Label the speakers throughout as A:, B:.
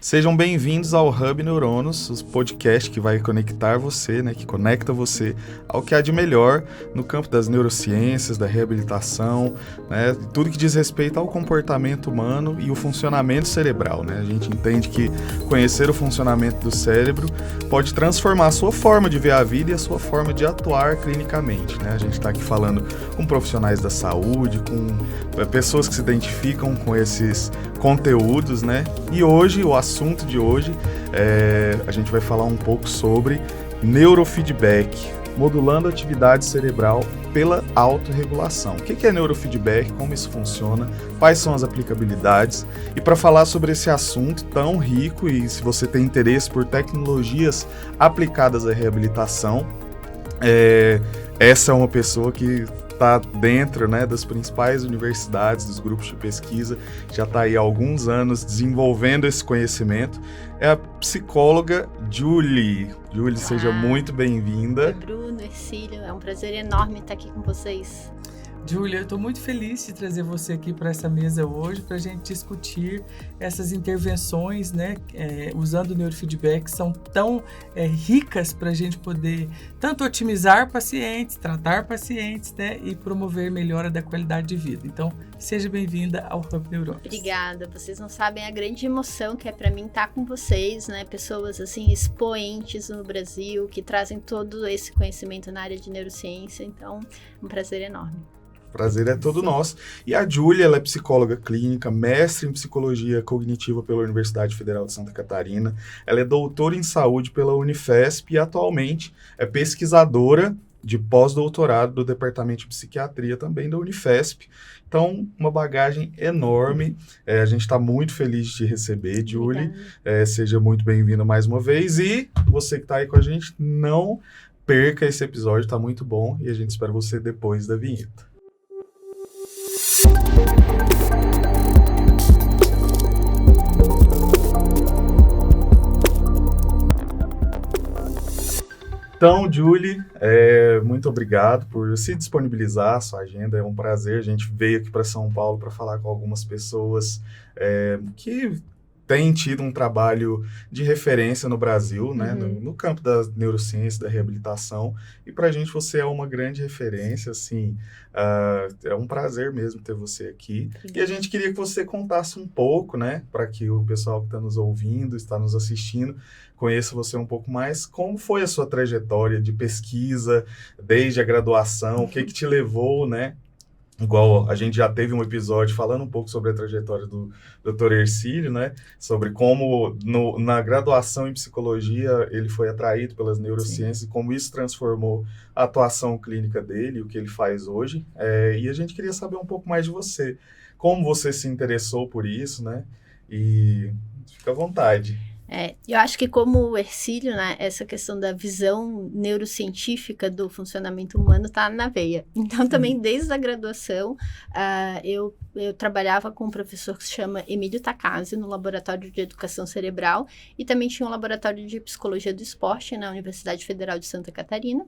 A: Sejam bem-vindos ao Hub Neuronos, o podcast que vai conectar você, que conecta você ao que há de melhor no campo das neurociências, da reabilitação, tudo que diz respeito ao comportamento humano e o funcionamento cerebral. A gente entende que conhecer o funcionamento do cérebro pode transformar a sua forma de ver a vida e a sua forma de atuar clinicamente. A gente está aqui falando com profissionais da saúde, com pessoas que se identificam com esses conteúdos, E hoje, o assunto de hoje, a gente vai falar um pouco sobre neurofeedback, modulando a atividade cerebral pela autorregulação. O que é neurofeedback, como isso funciona, quais são as aplicabilidades? E para falar sobre esse assunto tão rico, e se você tem interesse por tecnologias aplicadas à reabilitação, essa é uma pessoa que está dentro das principais universidades, dos grupos de pesquisa, já está aí há alguns anos desenvolvendo esse conhecimento, é a psicóloga Julie. Julie, seja muito bem-vinda.
B: Oi, Bruno, Ercílio, é um prazer enorme estar aqui com vocês.
C: Júlia, eu estou muito feliz de trazer você aqui para essa mesa hoje, para a gente discutir essas intervenções, usando o neurofeedback, que são tão ricas para a gente poder tanto otimizar pacientes, tratar pacientes, e promover melhora da qualidade de vida. Então, seja bem-vinda ao Hub Neuronos.
B: Obrigada, vocês não sabem a grande emoção que é para mim estar com vocês, pessoas assim expoentes no Brasil, que trazem todo esse conhecimento na área de neurociência, então, um prazer enorme.
A: Prazer é todo nosso. E a Júlia, ela é psicóloga clínica, mestre em psicologia cognitiva pela Universidade Federal de Santa Catarina. Ela é doutora em saúde pela Unifesp e atualmente é pesquisadora de pós-doutorado do Departamento de Psiquiatria também da Unifesp. Então, uma bagagem enorme. A gente está muito feliz de te receber, Julie. Seja muito bem-vinda mais uma vez. E você que está aí com a gente, não perca esse episódio, está muito bom. E a gente espera você depois da vinheta. Então, Julie, muito obrigado por se disponibilizar, a sua agenda, é um prazer. A gente veio aqui para São Paulo para falar com algumas pessoas que têm tido um trabalho de referência no Brasil, no campo das neurociências, da reabilitação, e para a gente você é uma grande referência, assim, é um prazer mesmo ter você aqui. E a gente queria que você contasse um pouco, para que o pessoal que está nos ouvindo, está nos assistindo, conheça você um pouco mais, como foi a sua trajetória de pesquisa, desde a graduação, o que te levou, Igual a gente já teve um episódio falando um pouco sobre a trajetória do Dr. Ercílio, sobre como na graduação em psicologia ele foi atraído pelas neurociências, e como isso transformou a atuação clínica dele, o que ele faz hoje. E a gente queria saber um pouco mais de você, como você se interessou por isso, E fica à vontade.
B: Eu acho que como o Ercílio, essa questão da visão neurocientífica do funcionamento humano está na veia. Então, também desde a graduação, eu trabalhava com um professor que se chama Emílio Takase, no Laboratório de Educação Cerebral, e também tinha um laboratório de Psicologia do Esporte na Universidade Federal de Santa Catarina.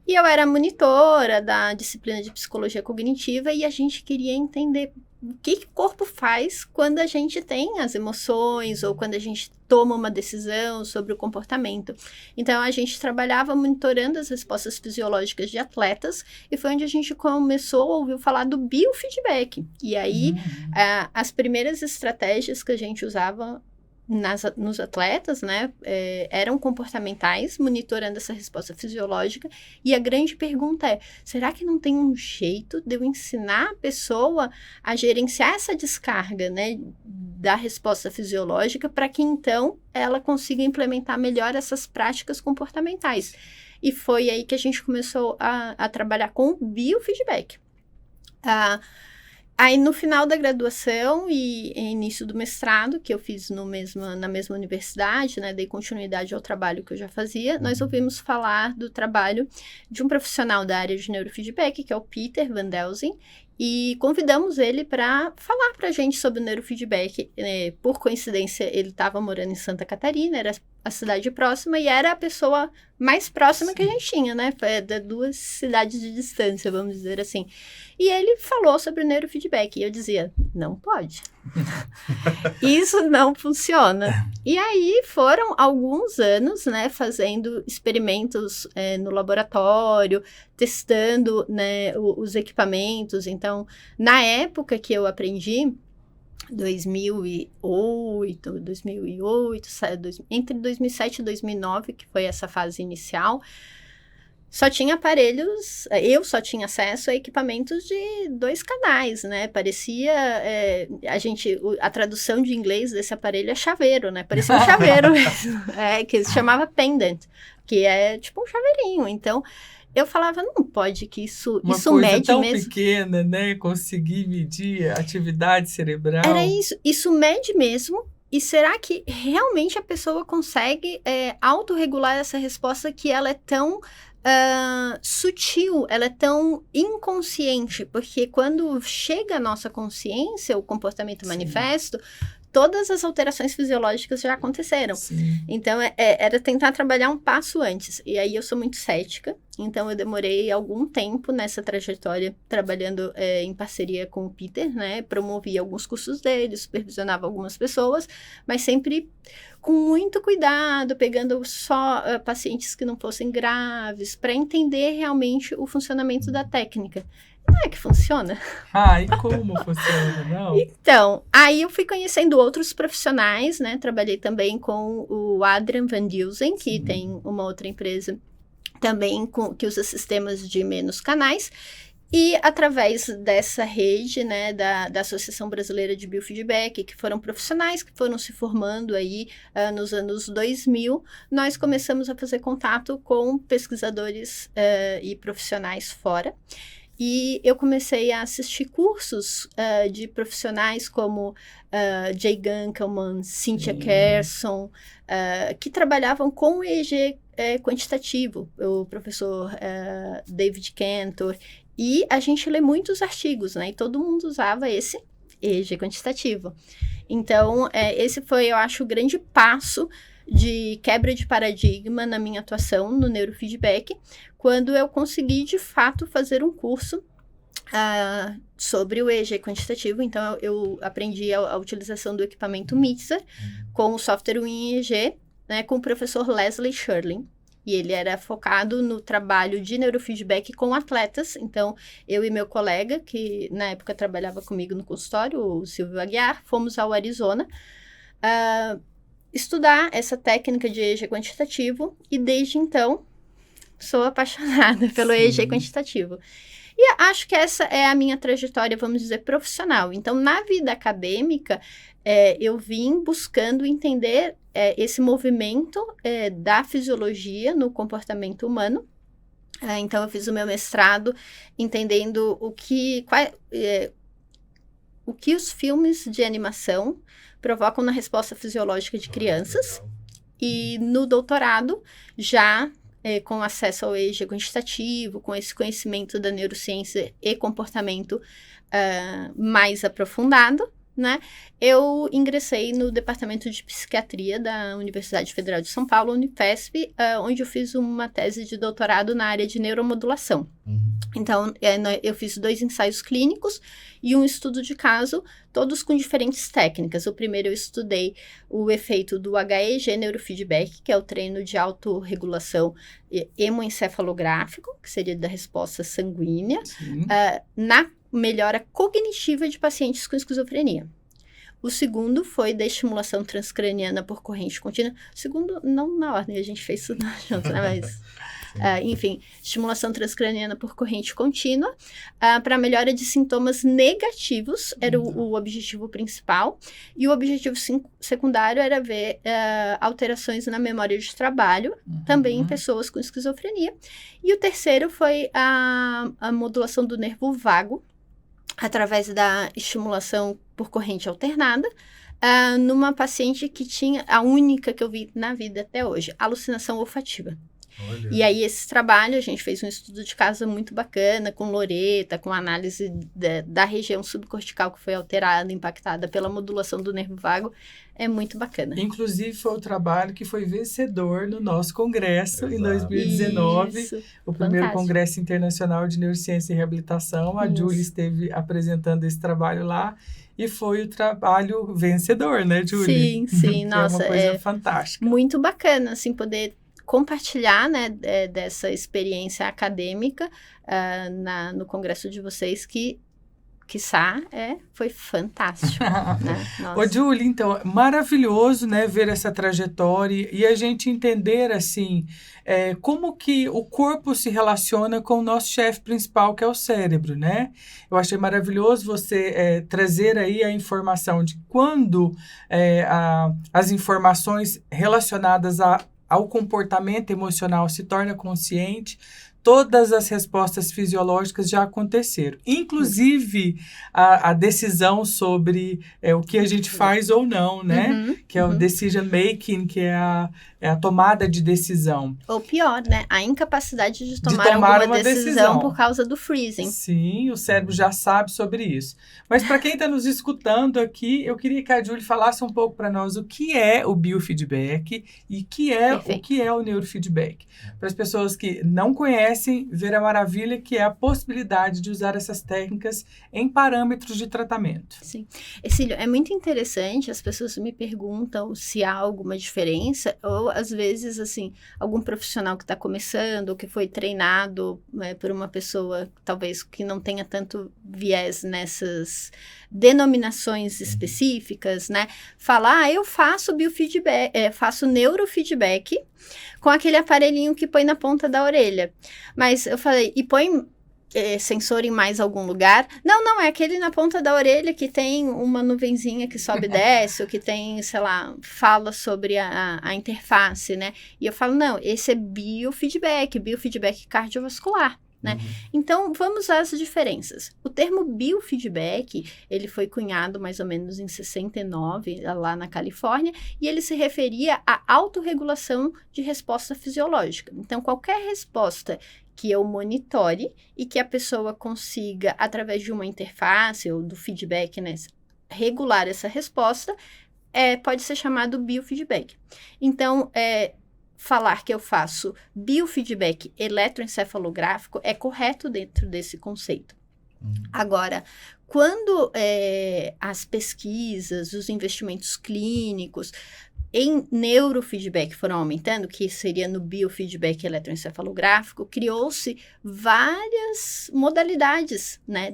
B: E eu era monitora da disciplina de Psicologia Cognitiva, e a gente queria entender o que o corpo faz quando a gente tem as emoções ou quando a gente toma uma decisão sobre o comportamento. Então, a gente trabalhava monitorando as respostas fisiológicas de atletas, e foi onde a gente começou a ouvir falar do biofeedback. E aí, as primeiras estratégias que a gente usava nos atletas, eram comportamentais, monitorando essa resposta fisiológica, e a grande pergunta é, será que não tem um jeito de eu ensinar a pessoa a gerenciar essa descarga, da resposta fisiológica, para que então ela consiga implementar melhor essas práticas comportamentais? E foi aí que a gente começou a trabalhar com o biofeedback. Aí, no final da graduação e início do mestrado, que eu fiz na mesma universidade, dei continuidade ao trabalho que eu já fazia, nós ouvimos falar do trabalho de um profissional da área de neurofeedback, que é o Peter Van Delzen, e convidamos ele para falar para a gente sobre o neurofeedback. Por coincidência, ele estava morando em Santa Catarina, era a cidade próxima, e era a pessoa mais próxima que a gente tinha, de 2 cidades de distância, vamos dizer assim. E ele falou sobre o neurofeedback, e eu dizia, não pode. Isso não funciona. E aí foram alguns anos, né, fazendo experimentos no laboratório, testando, né, os equipamentos. Então, na época que eu aprendi, 2008, entre 2007 e 2009, que foi essa fase inicial, só tinha aparelhos, eu só tinha acesso a equipamentos de 2 canais, né? Parecia, a tradução de inglês desse aparelho é chaveiro, né? Parecia um chaveiro mesmo, que se chamava pendant, que é tipo um chaveirinho. Então, eu falava, não pode que isso mede mesmo.
C: Uma coisa tão pequena, né? Conseguir medir a atividade cerebral.
B: Era isso mede mesmo. E será que realmente a pessoa consegue autorregular essa resposta que ela é tão sutil, ela é tão inconsciente? Porque quando chega a nossa consciência, o comportamento manifesto, todas as alterações fisiológicas já aconteceram.
C: Sim.
B: Então, era tentar trabalhar um passo antes. E aí, eu sou muito cética. Então, eu demorei algum tempo nessa trajetória, trabalhando em parceria com o Peter, né? Promovia alguns cursos dele, supervisionava algumas pessoas, mas sempre com muito cuidado, pegando só pacientes que não fossem graves, para entender realmente o funcionamento da técnica. Não é que funciona?
C: E como funciona, não?
B: Então, aí eu fui conhecendo outros profissionais, né? Trabalhei também com o Adrian Van Dusen, que tem uma outra empresa também que usa sistemas de menos canais. E através dessa rede, né, da Associação Brasileira de Biofeedback, que foram profissionais que foram se formando aí nos anos 2000, nós começamos a fazer contato com pesquisadores e profissionais fora. E eu comecei a assistir cursos de profissionais como Jay Gunkelman, Cynthia Kerson, que trabalhavam com o EEG quantitativo, o professor David Cantor, e a gente lê muitos artigos, né? E todo mundo usava esse EEG quantitativo. Então, esse foi, eu acho, o grande passo de quebra de paradigma na minha atuação no neurofeedback, quando eu consegui, de fato, fazer um curso sobre o EEG quantitativo. Então, eu aprendi a utilização do equipamento Mixer com o software WinEEG, né, com o professor Leslie Sherlin. E ele era focado no trabalho de neurofeedback com atletas. Então, eu e meu colega, que na época trabalhava comigo no consultório, o Silvio Aguiar, fomos ao Arizona estudar essa técnica de EEG quantitativo. E desde então, sou apaixonada pelo EEG quantitativo. E acho que essa é a minha trajetória, vamos dizer, profissional. Então, na vida acadêmica, eu vim buscando entender esse movimento da fisiologia no comportamento humano. Então, eu fiz o meu mestrado entendendo o que os filmes de animação provocam na resposta fisiológica de crianças. E no doutorado, já com acesso ao EEG quantitativo, com esse conhecimento da neurociência e comportamento mais aprofundado, né? Eu ingressei no Departamento de Psiquiatria da Universidade Federal de São Paulo, Unifesp, onde eu fiz uma tese de doutorado na área de neuromodulação. Então, eu fiz 2 ensaios clínicos e um estudo de caso, todos com diferentes técnicas. O primeiro eu estudei o efeito do HEG neurofeedback, que é o treino de autorregulação hemoencefalográfico, que seria da resposta sanguínea, na melhora cognitiva de pacientes com esquizofrenia. O segundo foi da estimulação transcraniana por corrente contínua. O segundo, não na ordem, a gente fez tudo junto, né? Mas, enfim, estimulação transcraniana por corrente contínua para melhora de sintomas negativos, era o objetivo principal. E o objetivo secundário era ver alterações na memória de trabalho, também em pessoas com esquizofrenia. E o terceiro foi a modulação do nervo vago, através da estimulação por corrente alternada, numa paciente que tinha, a única que eu vi na vida até hoje, alucinação olfativa.
A: Olha.
B: E aí, esse trabalho, a gente fez um estudo de caso muito bacana, com loreta, com análise da região subcortical que foi alterada, impactada pela modulação do nervo vago. É muito bacana.
C: Inclusive, foi o trabalho que foi vencedor no nosso congresso em 2019.
B: Isso,
C: o primeiro
B: fantástico.
C: Congresso Internacional de Neurociência e Reabilitação. A Júlia esteve apresentando esse trabalho lá. e foi o trabalho vencedor, né, Julie?
B: Sim, nossa,
C: é uma coisa fantástica.
B: Muito bacana, assim, poder compartilhar, né, dessa experiência acadêmica no congresso de vocês, quiçá, foi fantástico, né? Nossa.
C: Ô, Julie, então, maravilhoso, né, ver essa trajetória e a gente entender, assim, como que o corpo se relaciona com o nosso chefe principal, que é o cérebro, né? Eu achei maravilhoso você trazer aí a informação de quando as informações relacionadas ao comportamento emocional se torna consciente, todas as respostas fisiológicas já aconteceram. Inclusive, a decisão sobre o que a gente faz ou não, né? Que é o decision making, que é a tomada de decisão.
B: Ou pior, né? A incapacidade de tomar alguma decisão por causa do freezing.
C: Sim, o cérebro já sabe sobre isso. Mas para quem está nos escutando aqui, eu queria que a Julie falasse um pouco para nós o que é o biofeedback e o que é o neurofeedback. Para as pessoas que não conhecem, ver a maravilha que é a possibilidade de usar essas técnicas em parâmetros de tratamento.
B: Sim. Ercílio, é muito interessante, as pessoas me perguntam se há alguma diferença, ou às vezes, assim, algum profissional que está começando, ou que foi treinado por uma pessoa, talvez, que não tenha tanto viés nessas denominações específicas, né? Falar, eu faço biofeedback, faço neurofeedback com aquele aparelhinho que põe na ponta da orelha. Mas eu falei, e põe sensor em mais algum lugar? Não, é aquele na ponta da orelha que tem uma nuvenzinha que sobe e desce, ou que tem, sei lá, fala sobre a interface, né? E eu falo, não, esse é biofeedback cardiovascular, né? Então, vamos às diferenças. O termo biofeedback, ele foi cunhado mais ou menos em 69, lá na Califórnia, e ele se referia à autorregulação de resposta fisiológica. Então, qualquer resposta que eu monitore e que a pessoa consiga, através de uma interface ou do feedback, né, regular essa resposta, pode ser chamado biofeedback. Então, falar que eu faço biofeedback eletroencefalográfico é correto dentro desse conceito. Agora, quando as pesquisas, os investimentos clínicos em neurofeedback foram aumentando, que seria no biofeedback eletroencefalográfico, criou-se várias modalidades, né,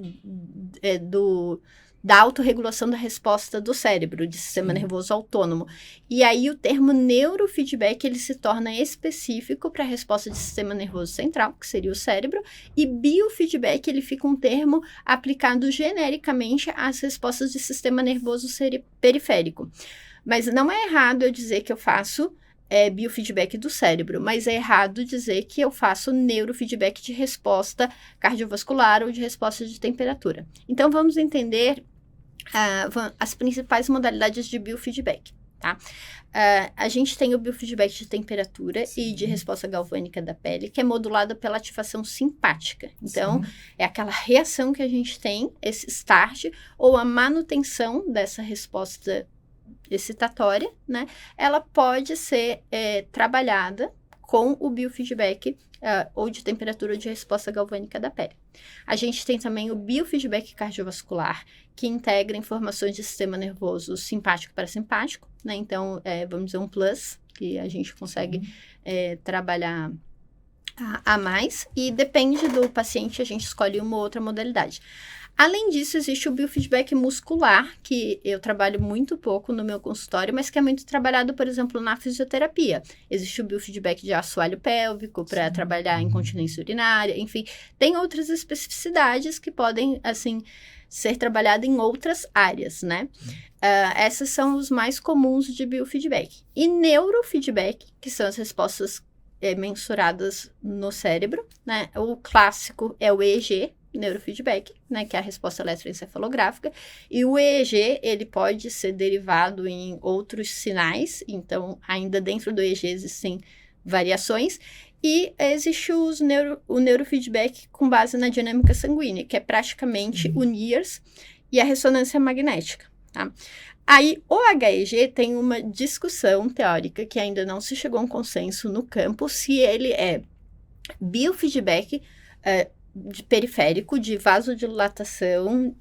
B: da autorregulação da resposta do cérebro, de sistema nervoso autônomo. E aí o termo neurofeedback, ele se torna específico para a resposta de sistema nervoso central, que seria o cérebro, e biofeedback, ele fica um termo aplicado genericamente às respostas de sistema nervoso periférico. Mas não é errado eu dizer que eu faço biofeedback do cérebro, mas é errado dizer que eu faço neurofeedback de resposta cardiovascular ou de resposta de temperatura. Então, vamos entender as principais modalidades de biofeedback, tá? A gente tem o biofeedback de temperatura e de resposta galvânica da pele, que é modulada pela ativação simpática. Então, é aquela reação que a gente tem, esse start, ou a manutenção dessa resposta excitatória, né? Ela pode ser trabalhada com o biofeedback ou de temperatura ou de resposta galvânica da pele. A gente tem também o biofeedback cardiovascular, que integra informações de sistema nervoso simpático e parasimpático, né? Então, vamos dizer um plus, que a gente consegue trabalhar a mais, e depende do paciente, a gente escolhe uma ou outra modalidade. Além disso, existe o biofeedback muscular, que eu trabalho muito pouco no meu consultório, mas que é muito trabalhado, por exemplo, na fisioterapia. Existe o biofeedback de assoalho pélvico para trabalhar incontinência urinária, enfim. Tem outras especificidades que podem, assim, ser trabalhadas em outras áreas, né? Essas são os mais comuns de biofeedback. E neurofeedback, que são as respostas mensuradas no cérebro, né? O clássico é o EEG, neurofeedback, né, que é a resposta eletroencefalográfica, e o EEG, ele pode ser derivado em outros sinais, então, ainda dentro do EEG existem variações, e existe o neurofeedback com base na dinâmica sanguínea, que é praticamente o NIRS e a ressonância magnética, tá? Aí, o HEG tem uma discussão teórica que ainda não se chegou a um consenso no campo, se ele é biofeedback de periférico, de vasodilatação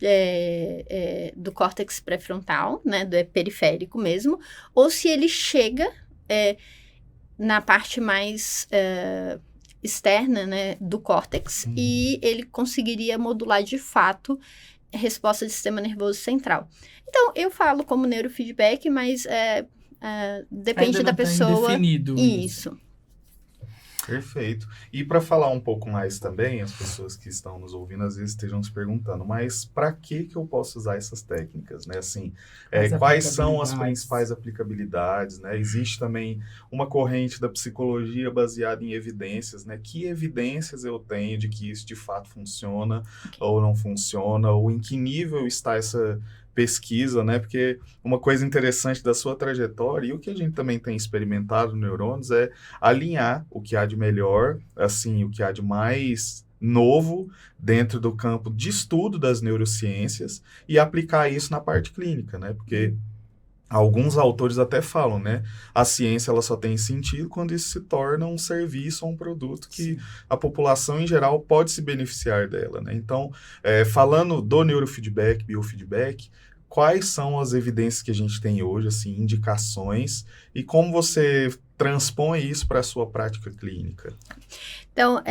B: do córtex pré-frontal, né, do periférico mesmo, ou se ele chega na parte mais externa, né, do córtex, e ele conseguiria modular de fato a resposta do sistema nervoso central. Então, eu falo como neurofeedback, mas depende da pessoa.
C: Ainda não tá indefinido
B: isso.
A: Perfeito. E para falar um pouco mais também, as pessoas que estão nos ouvindo às vezes estejam se perguntando, mas para que eu posso usar essas técnicas, né? Assim, quais são as principais aplicabilidades, né? Existe também uma corrente da psicologia baseada em evidências, né? Que evidências eu tenho de que isso de fato funciona ou não funciona, ou em que nível está essa pesquisa, né? Porque uma coisa interessante da sua trajetória e o que a gente também tem experimentado no Neurônios é alinhar o que há de melhor, assim, o que há de mais novo dentro do campo de estudo das neurociências e aplicar isso na parte clínica, né? Porque alguns autores até falam, né? A ciência ela só tem sentido quando isso se torna um serviço ou um produto que a população em geral pode se beneficiar dela, né? Então, falando do neurofeedback, biofeedback, quais são as evidências que a gente tem hoje, assim, indicações, e como você transpõe isso para a sua prática clínica?
B: Então,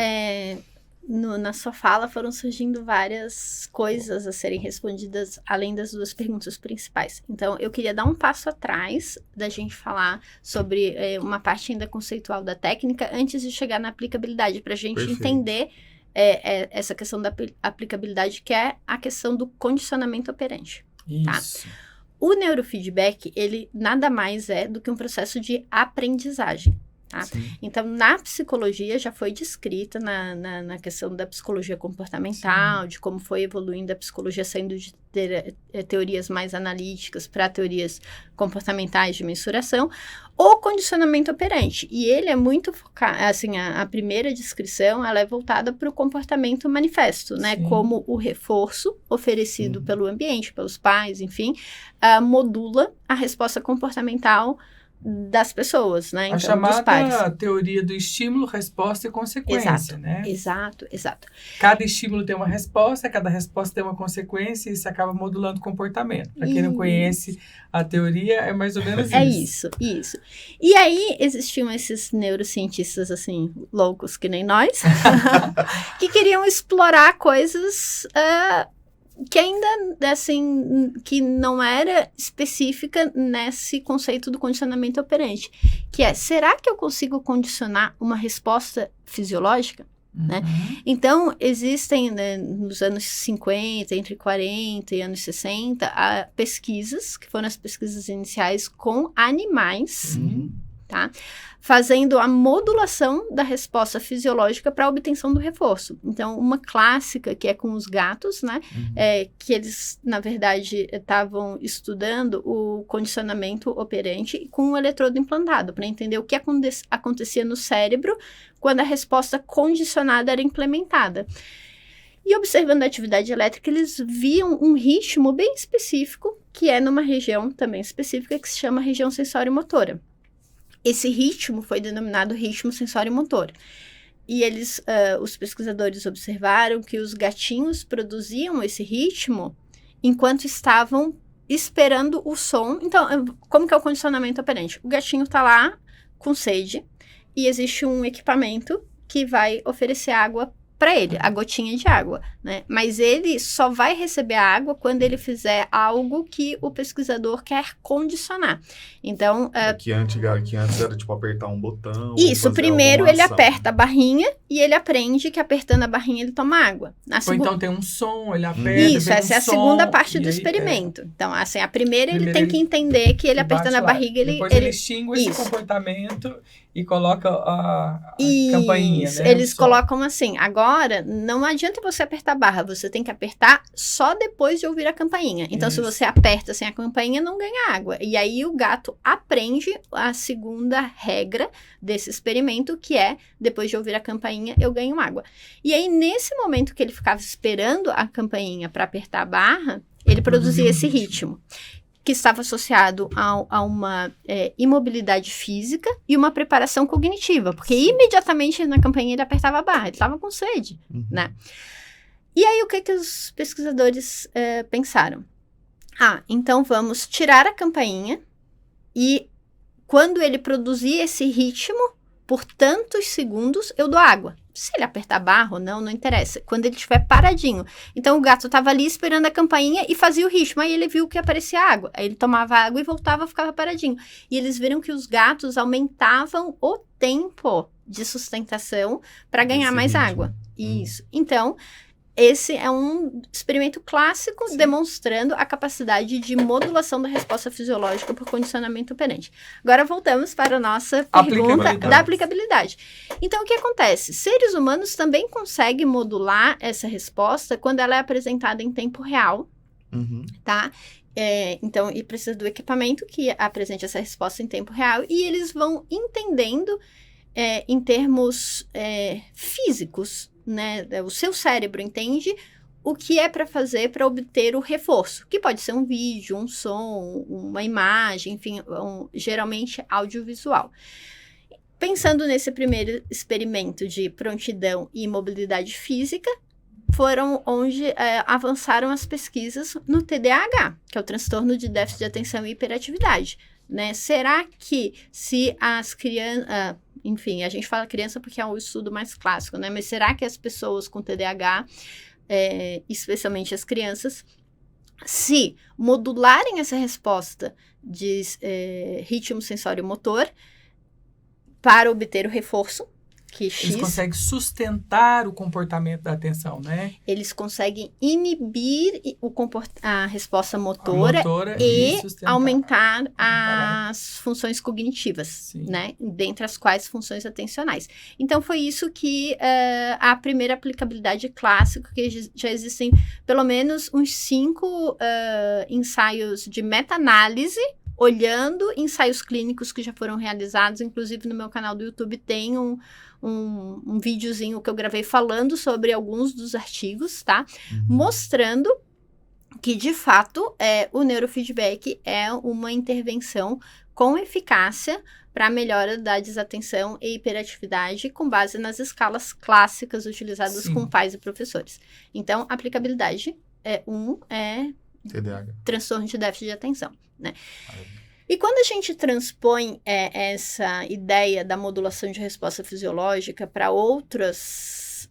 B: na sua fala foram surgindo várias coisas a serem respondidas, além das duas perguntas principais. Então, eu queria dar um passo atrás da gente falar sobre uma parte ainda conceitual da técnica, antes de chegar na aplicabilidade, para a gente entender essa questão da aplicabilidade, que é a questão do condicionamento operante.
C: Isso.
B: Tá? O neurofeedback, ele nada mais é do que um processo de aprendizagem. Tá? Então, na psicologia, já foi descrita na questão da psicologia comportamental, de como foi evoluindo a psicologia, saindo de teorias mais analíticas para teorias comportamentais de mensuração, o condicionamento operante. E ele é muito focado, assim, a primeira descrição, ela é voltada para o comportamento manifesto, né? Como o reforço oferecido pelo ambiente, pelos pais, enfim, modula a resposta comportamental das pessoas, né? Então,
C: a chamada
B: dos pares.
C: Teoria do estímulo, resposta e consequência, né?
B: Exato.
C: Cada estímulo tem uma resposta, cada resposta tem uma consequência e isso acaba modulando o comportamento. Para quem não conhece a teoria, é mais ou menos isso.
B: É isso. E aí, existiam esses neurocientistas, assim, loucos que nem nós, que queriam explorar coisas que ainda, assim, que não era específica nesse conceito do condicionamento operante, que é, será que eu consigo condicionar uma resposta fisiológica? Né? Então, existem, né, nos anos 50, entre 40 e anos 60, pesquisas, que foram as pesquisas iniciais com animais, tá? Fazendo a modulação da resposta fisiológica para a obtenção do reforço. Então, uma clássica que é com os gatos, né? Que eles, na verdade, estavam estudando o condicionamento operante com um eletrodo implantado, para entender o que acontecia no cérebro quando a resposta condicionada era implementada. E observando a atividade elétrica, eles viam um ritmo bem específico, que é numa região também específica, que se chama região sensório-motora. Esse ritmo foi denominado ritmo sensório-motor. E eles, os pesquisadores observaram que os gatinhos produziam esse ritmo enquanto estavam esperando o som. Então, como que é o condicionamento operante? O gatinho está lá com sede e existe um equipamento que vai oferecer água para ele, a gotinha de água, né? Mas ele só vai receber a água quando ele fizer algo que o pesquisador quer condicionar. Então,
A: que antes era tipo apertar um botão.
B: Isso, primeiro ele aperta a barrinha e ele aprende que apertando a barrinha ele toma água.
C: Ou então tem um som, ele aperta.
B: Isso, essa é a segunda parte do experimento. Então, assim, a primeira ele tem que entender que ele apertando a barriga,
C: depois ele extingue esse comportamento e coloca a campainha, né?
B: Eles colocam assim, agora não adianta você apertar a barra, você tem que apertar só depois de ouvir a campainha. Então, se você aperta sem a campainha, não ganha água. E aí o gato aprende a segunda regra desse experimento, que é, depois de ouvir a campainha, eu ganho água. E aí, nesse momento que ele ficava esperando a campainha para apertar a barra, ele produzia esse ritmo. que estava associado a uma imobilidade física e uma preparação cognitiva, porque imediatamente na campainha ele apertava a barra, ele estava com sede, né? E aí, o que os pesquisadores pensaram? Então vamos tirar a campainha e quando ele produzir esse ritmo, por tantos segundos, eu dou água. Se ele apertar barra ou não interessa. Quando ele estiver paradinho. Então, o gato estava ali esperando a campainha e fazia o ritmo. Aí ele viu que aparecia água. Aí ele tomava água e voltava, ficava paradinho. E eles viram que os gatos aumentavam o tempo de sustentação para ganhar mais água. Isso. Então, esse é um experimento clássico demonstrando a capacidade de modulação da resposta fisiológica por condicionamento operante. Agora voltamos para a nossa pergunta da aplicabilidade. Então, o que acontece? Seres humanos também conseguem modular essa resposta quando ela é apresentada em tempo real, tá? Então, e precisa do equipamento que apresente essa resposta em tempo real e eles vão entendendo em termos físicos, né? O seu cérebro entende o que é para fazer para obter o reforço, que pode ser um vídeo, um som, uma imagem, enfim, geralmente audiovisual. Pensando nesse primeiro experimento de prontidão e mobilidade física, foram onde avançaram as pesquisas no TDAH, que é o transtorno de déficit de atenção e hiperatividade, né? Será que se as crianças... enfim, a gente fala criança porque é o estudo mais clássico, né? Mas será que as pessoas com TDAH, especialmente as crianças, se modularem essa resposta de ritmo sensório-motor para obter o reforço, que X...
C: Eles conseguem sustentar o comportamento da atenção, né?
B: Eles conseguem inibir a resposta motora e aumentar as funções cognitivas, né? Dentre as quais funções atencionais. Então, foi isso que a primeira aplicabilidade clássica, que já existem pelo menos uns 5 ensaios de meta-análise, olhando ensaios clínicos que já foram realizados. Inclusive, no meu canal do YouTube tem um videozinho que eu gravei falando sobre alguns dos artigos, tá? Mostrando que, de fato, o neurofeedback é uma intervenção com eficácia para a melhora da desatenção e hiperatividade com base nas escalas clássicas utilizadas com pais e professores. Então, a aplicabilidade é
A: TDAH.
B: Transtorno de déficit de atenção, né? E quando a gente transpõe essa ideia da modulação de resposta fisiológica para outros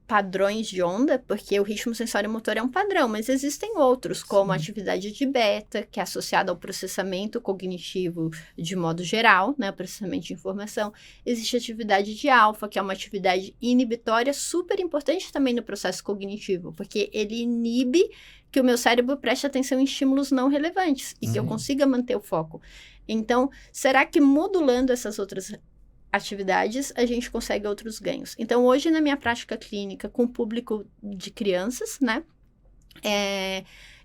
B: padrões de onda, porque o ritmo sensório-motor é um padrão, mas existem outros, como a atividade de beta, que é associada ao processamento cognitivo de modo geral, né, processamento de informação. Existe a atividade de alfa, que é uma atividade inibitória super importante também no processo cognitivo, porque ele inibe que o meu cérebro preste atenção em estímulos não relevantes e que eu consiga manter o foco. Então, será que modulando essas outras atividades, a gente consegue outros ganhos? Então, hoje, na minha prática clínica, com o público de crianças, né,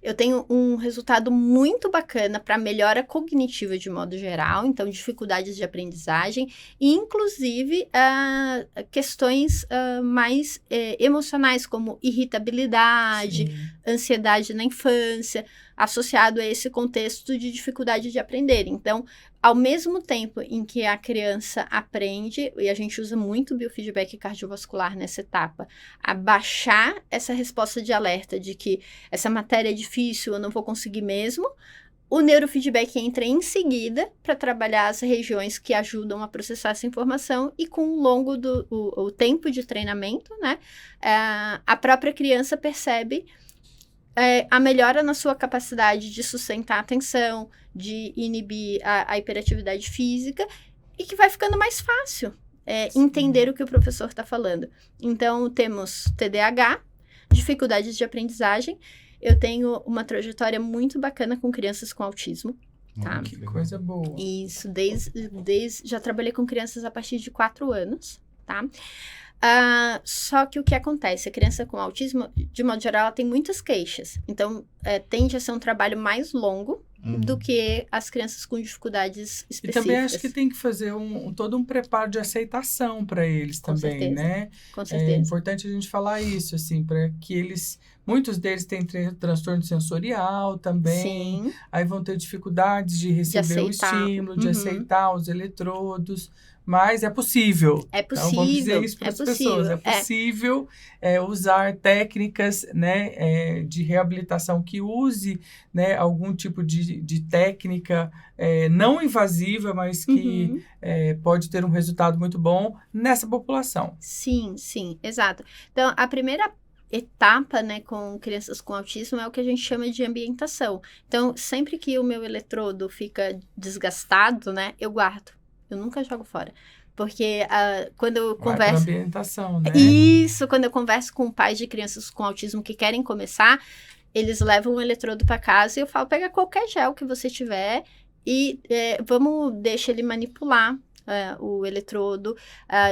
B: eu tenho um resultado muito bacana para melhora cognitiva de modo geral, então dificuldades de aprendizagem, e inclusive questões mais emocionais, como irritabilidade, ansiedade na infância, associado a esse contexto de dificuldade de aprender. Então, ao mesmo tempo em que a criança aprende, e a gente usa muito o biofeedback cardiovascular nessa etapa, a baixar essa resposta de alerta de que essa matéria é difícil, eu não vou conseguir mesmo, o neurofeedback entra em seguida para trabalhar as regiões que ajudam a processar essa informação, e com o longo do tempo de treinamento, né, a própria criança percebe a melhora na sua capacidade de sustentar a atenção, de inibir a hiperatividade física, e que vai ficando mais fácil entender o que o professor está falando. Então, temos TDAH, dificuldades de aprendizagem. Eu tenho uma trajetória muito bacana com crianças com autismo. Tá?
C: Que coisa boa.
B: Isso, já trabalhei com crianças a partir de 4 anos, tá? Só que o que acontece? A criança com autismo, de modo geral, ela tem muitas queixas. Então, tende a ser um trabalho mais longo do que as crianças com dificuldades específicas.
C: E também acho que tem que fazer todo um preparo de aceitação para eles também,
B: certeza.
C: né?
B: Com certeza.
C: É importante a gente falar isso, assim, para que eles Muitos deles têm transtorno sensorial também.
B: Sim.
C: Aí vão ter dificuldades de receber o
B: aceitar.
C: estímulo, de aceitar os eletrodos. Mas é possível.
B: É
C: Então, vamos dizer
B: possível,
C: isso para
B: é
C: as pessoas.
B: possível.
C: É possível usar técnicas, né, de reabilitação que use, né, algum tipo de técnica não invasiva, mas que pode ter um resultado muito bom nessa população.
B: Sim, sim, exato. Então, a primeira etapa, né, com crianças com autismo é o que a gente chama de ambientação. Então, sempre que o meu eletrodo fica desgastado, né, eu guardo. Eu nunca jogo fora. Porque quando eu
C: Vai
B: converso...
C: para ambientação, né?
B: Isso, quando eu converso com pais de crianças com autismo que querem começar, eles levam o eletrodo para casa e eu falo, pega qualquer gel que você tiver e deixa ele manipular o eletrodo.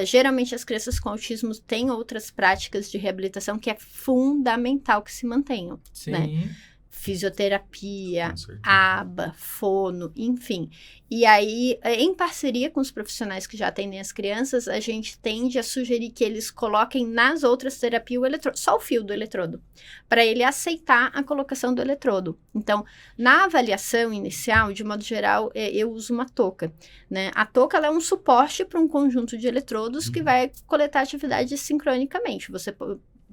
B: Geralmente as crianças com autismo têm outras práticas de reabilitação que é fundamental que se mantenham,
C: Sim.
B: né? Fisioterapia,
A: Com certeza.
B: aba, fono, enfim. E aí, em parceria com os profissionais que já atendem as crianças, a gente tende a sugerir que eles coloquem nas outras terapias o eletrodo, só o fio do eletrodo, para ele aceitar a colocação do eletrodo. Então, na avaliação inicial, de modo geral, eu uso uma touca, né? A touca ela é um suporte para um conjunto de eletrodos que vai coletar atividade sincronicamente. Você,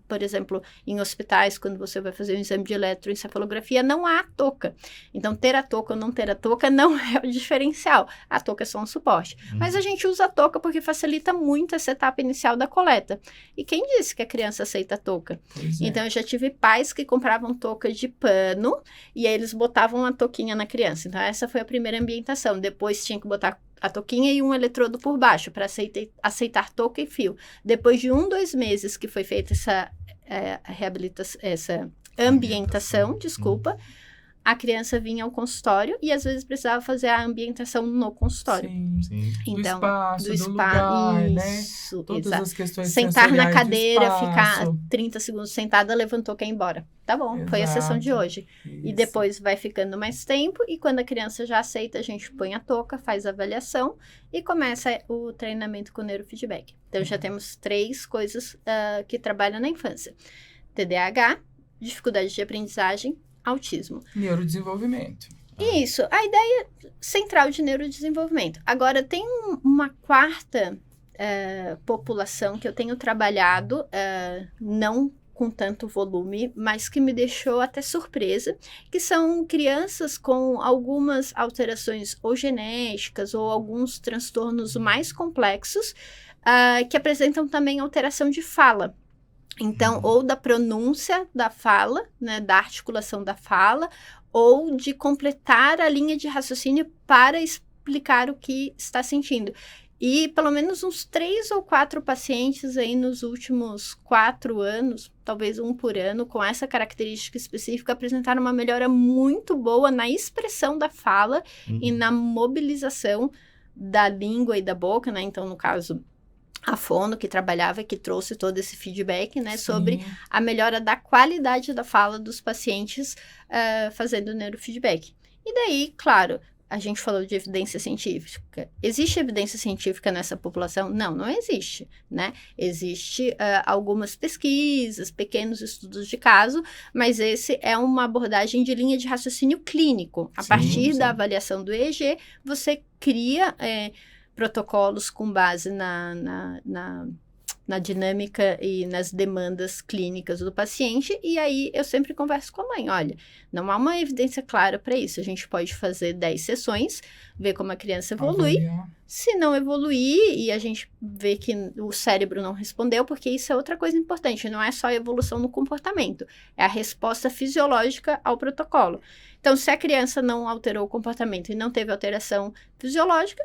B: por exemplo, em hospitais, quando você vai fazer um exame de eletroencefalografia, não há touca. Então, ter a touca ou não ter a touca não é o diferencial. A touca é só um suporte. Mas a gente usa a touca porque facilita muito essa etapa inicial da coleta. E quem disse que a criança aceita a touca?
C: Pois é.
B: Então, eu já tive pais que compravam touca de pano e aí eles botavam uma touquinha na criança. Então, essa foi a primeira ambientação. Depois, tinha que botar a touquinha e um eletrodo por baixo para aceitar touca e fio. Depois de 1-2 meses que foi feita essa ambientação, a criança vinha ao consultório e às vezes precisava fazer a ambientação no consultório.
C: Sim.
B: Então,
C: do lugar, né?
B: Isso,
C: Todas
B: exato.
C: as questões
B: Sentar na
C: sensoriais do
B: cadeira,
C: espaço.
B: ficar 30 segundos sentada, levantou, quer ir embora. Tá bom, foi a sessão de hoje. E depois vai ficando mais tempo e quando a criança já aceita, a gente põe a touca, faz a avaliação e começa o treinamento com neurofeedback. Então, já temos 3 coisas que trabalham na infância. TDAH, dificuldade de aprendizagem, autismo.
C: Neurodesenvolvimento.
B: Isso, a ideia central de neurodesenvolvimento. Agora, tem uma quarta população que eu tenho trabalhado, não com tanto volume, mas que me deixou até surpresa, que são crianças com algumas alterações ou genéticas ou alguns transtornos mais complexos, que apresentam também alteração de fala. Então, ou da pronúncia da fala, né, da articulação da fala, ou de completar a linha de raciocínio para explicar o que está sentindo. E pelo menos uns 3 ou 4 pacientes aí nos últimos 4 anos, talvez 1 por ano, com essa característica específica, apresentaram uma melhora muito boa na expressão da fala e na mobilização da língua e da boca, né? Então, no caso, a fono que trabalhava, que trouxe todo esse feedback, né, sobre a melhora da qualidade da fala dos pacientes fazendo neurofeedback. E daí, claro, a gente falou de evidência científica. Existe evidência científica nessa população? Não, não existe, né? Existe algumas pesquisas, pequenos estudos de caso, mas esse é uma abordagem de linha de raciocínio clínico. A partir da avaliação do EEG, você cria protocolos com base na dinâmica e nas demandas clínicas do paciente, e aí eu sempre converso com a mãe, olha, não há uma evidência clara para isso, a gente pode fazer 10 sessões, ver como a criança evolui, se não evoluir e a gente vê que o cérebro não respondeu, porque isso é outra coisa importante, não é só a evolução no comportamento, é a resposta fisiológica ao protocolo. Então, se a criança não alterou o comportamento e não teve alteração fisiológica,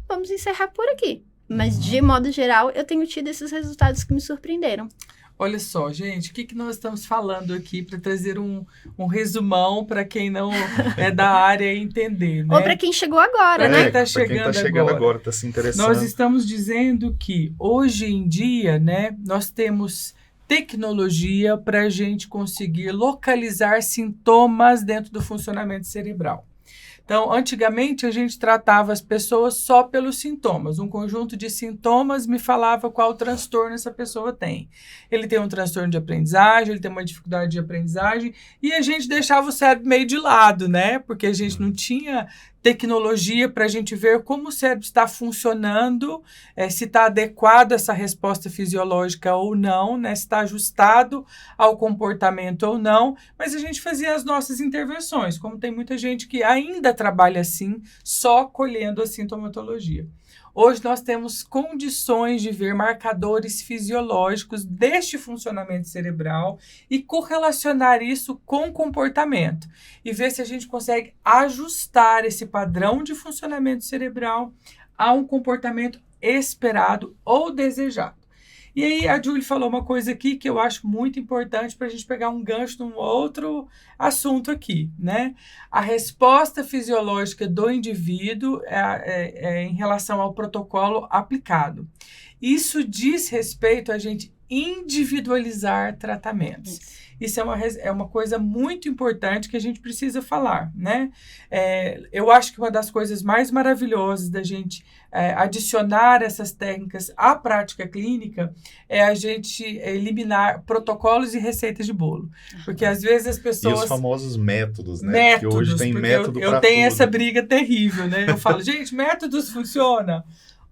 B: vamos encerrar por aqui. Mas, de modo geral, eu tenho tido esses resultados que me surpreenderam.
C: Olha só, gente, o que nós estamos falando aqui para trazer um resumão para quem não é da área entender, né?
B: Ou para quem chegou agora, né?
C: Para quem está chegando agora,
A: está se interessando.
C: Nós estamos dizendo que, hoje em dia, né, nós temos tecnologia para a gente conseguir localizar sintomas dentro do funcionamento cerebral. Então, antigamente, a gente tratava as pessoas só pelos sintomas. Um conjunto de sintomas me falava qual transtorno essa pessoa tem. Ele tem um transtorno de aprendizagem, ele tem uma dificuldade de aprendizagem, e a gente deixava o cérebro meio de lado, né? Porque a gente não tinha tecnologia para a gente ver como o cérebro está funcionando, se está adequado a essa resposta fisiológica ou não, né? Se está ajustado ao comportamento ou não, mas a gente fazia as nossas intervenções, como tem muita gente que ainda trabalha assim, só colhendo a sintomatologia. Hoje nós temos condições de ver marcadores fisiológicos deste funcionamento cerebral e correlacionar isso com o comportamento e ver se a gente consegue ajustar esse padrão de funcionamento cerebral a um comportamento esperado ou desejado. E aí a Julie falou uma coisa aqui que eu acho muito importante para a gente pegar um gancho num outro assunto aqui, né? A resposta fisiológica do indivíduo em relação ao protocolo aplicado. Isso diz respeito a gente individualizar tratamentos. Isso é uma coisa muito importante que a gente precisa falar, né? Eu acho que uma das coisas mais maravilhosas da gente adicionar essas técnicas à prática clínica é a gente eliminar protocolos e receitas de bolo. Porque às vezes as pessoas...
A: E os famosos métodos, né?
C: Métodos,
A: que hoje tem método para tudo.
C: Eu tenho essa briga terrível, né? Eu falo, gente, métodos funcionam.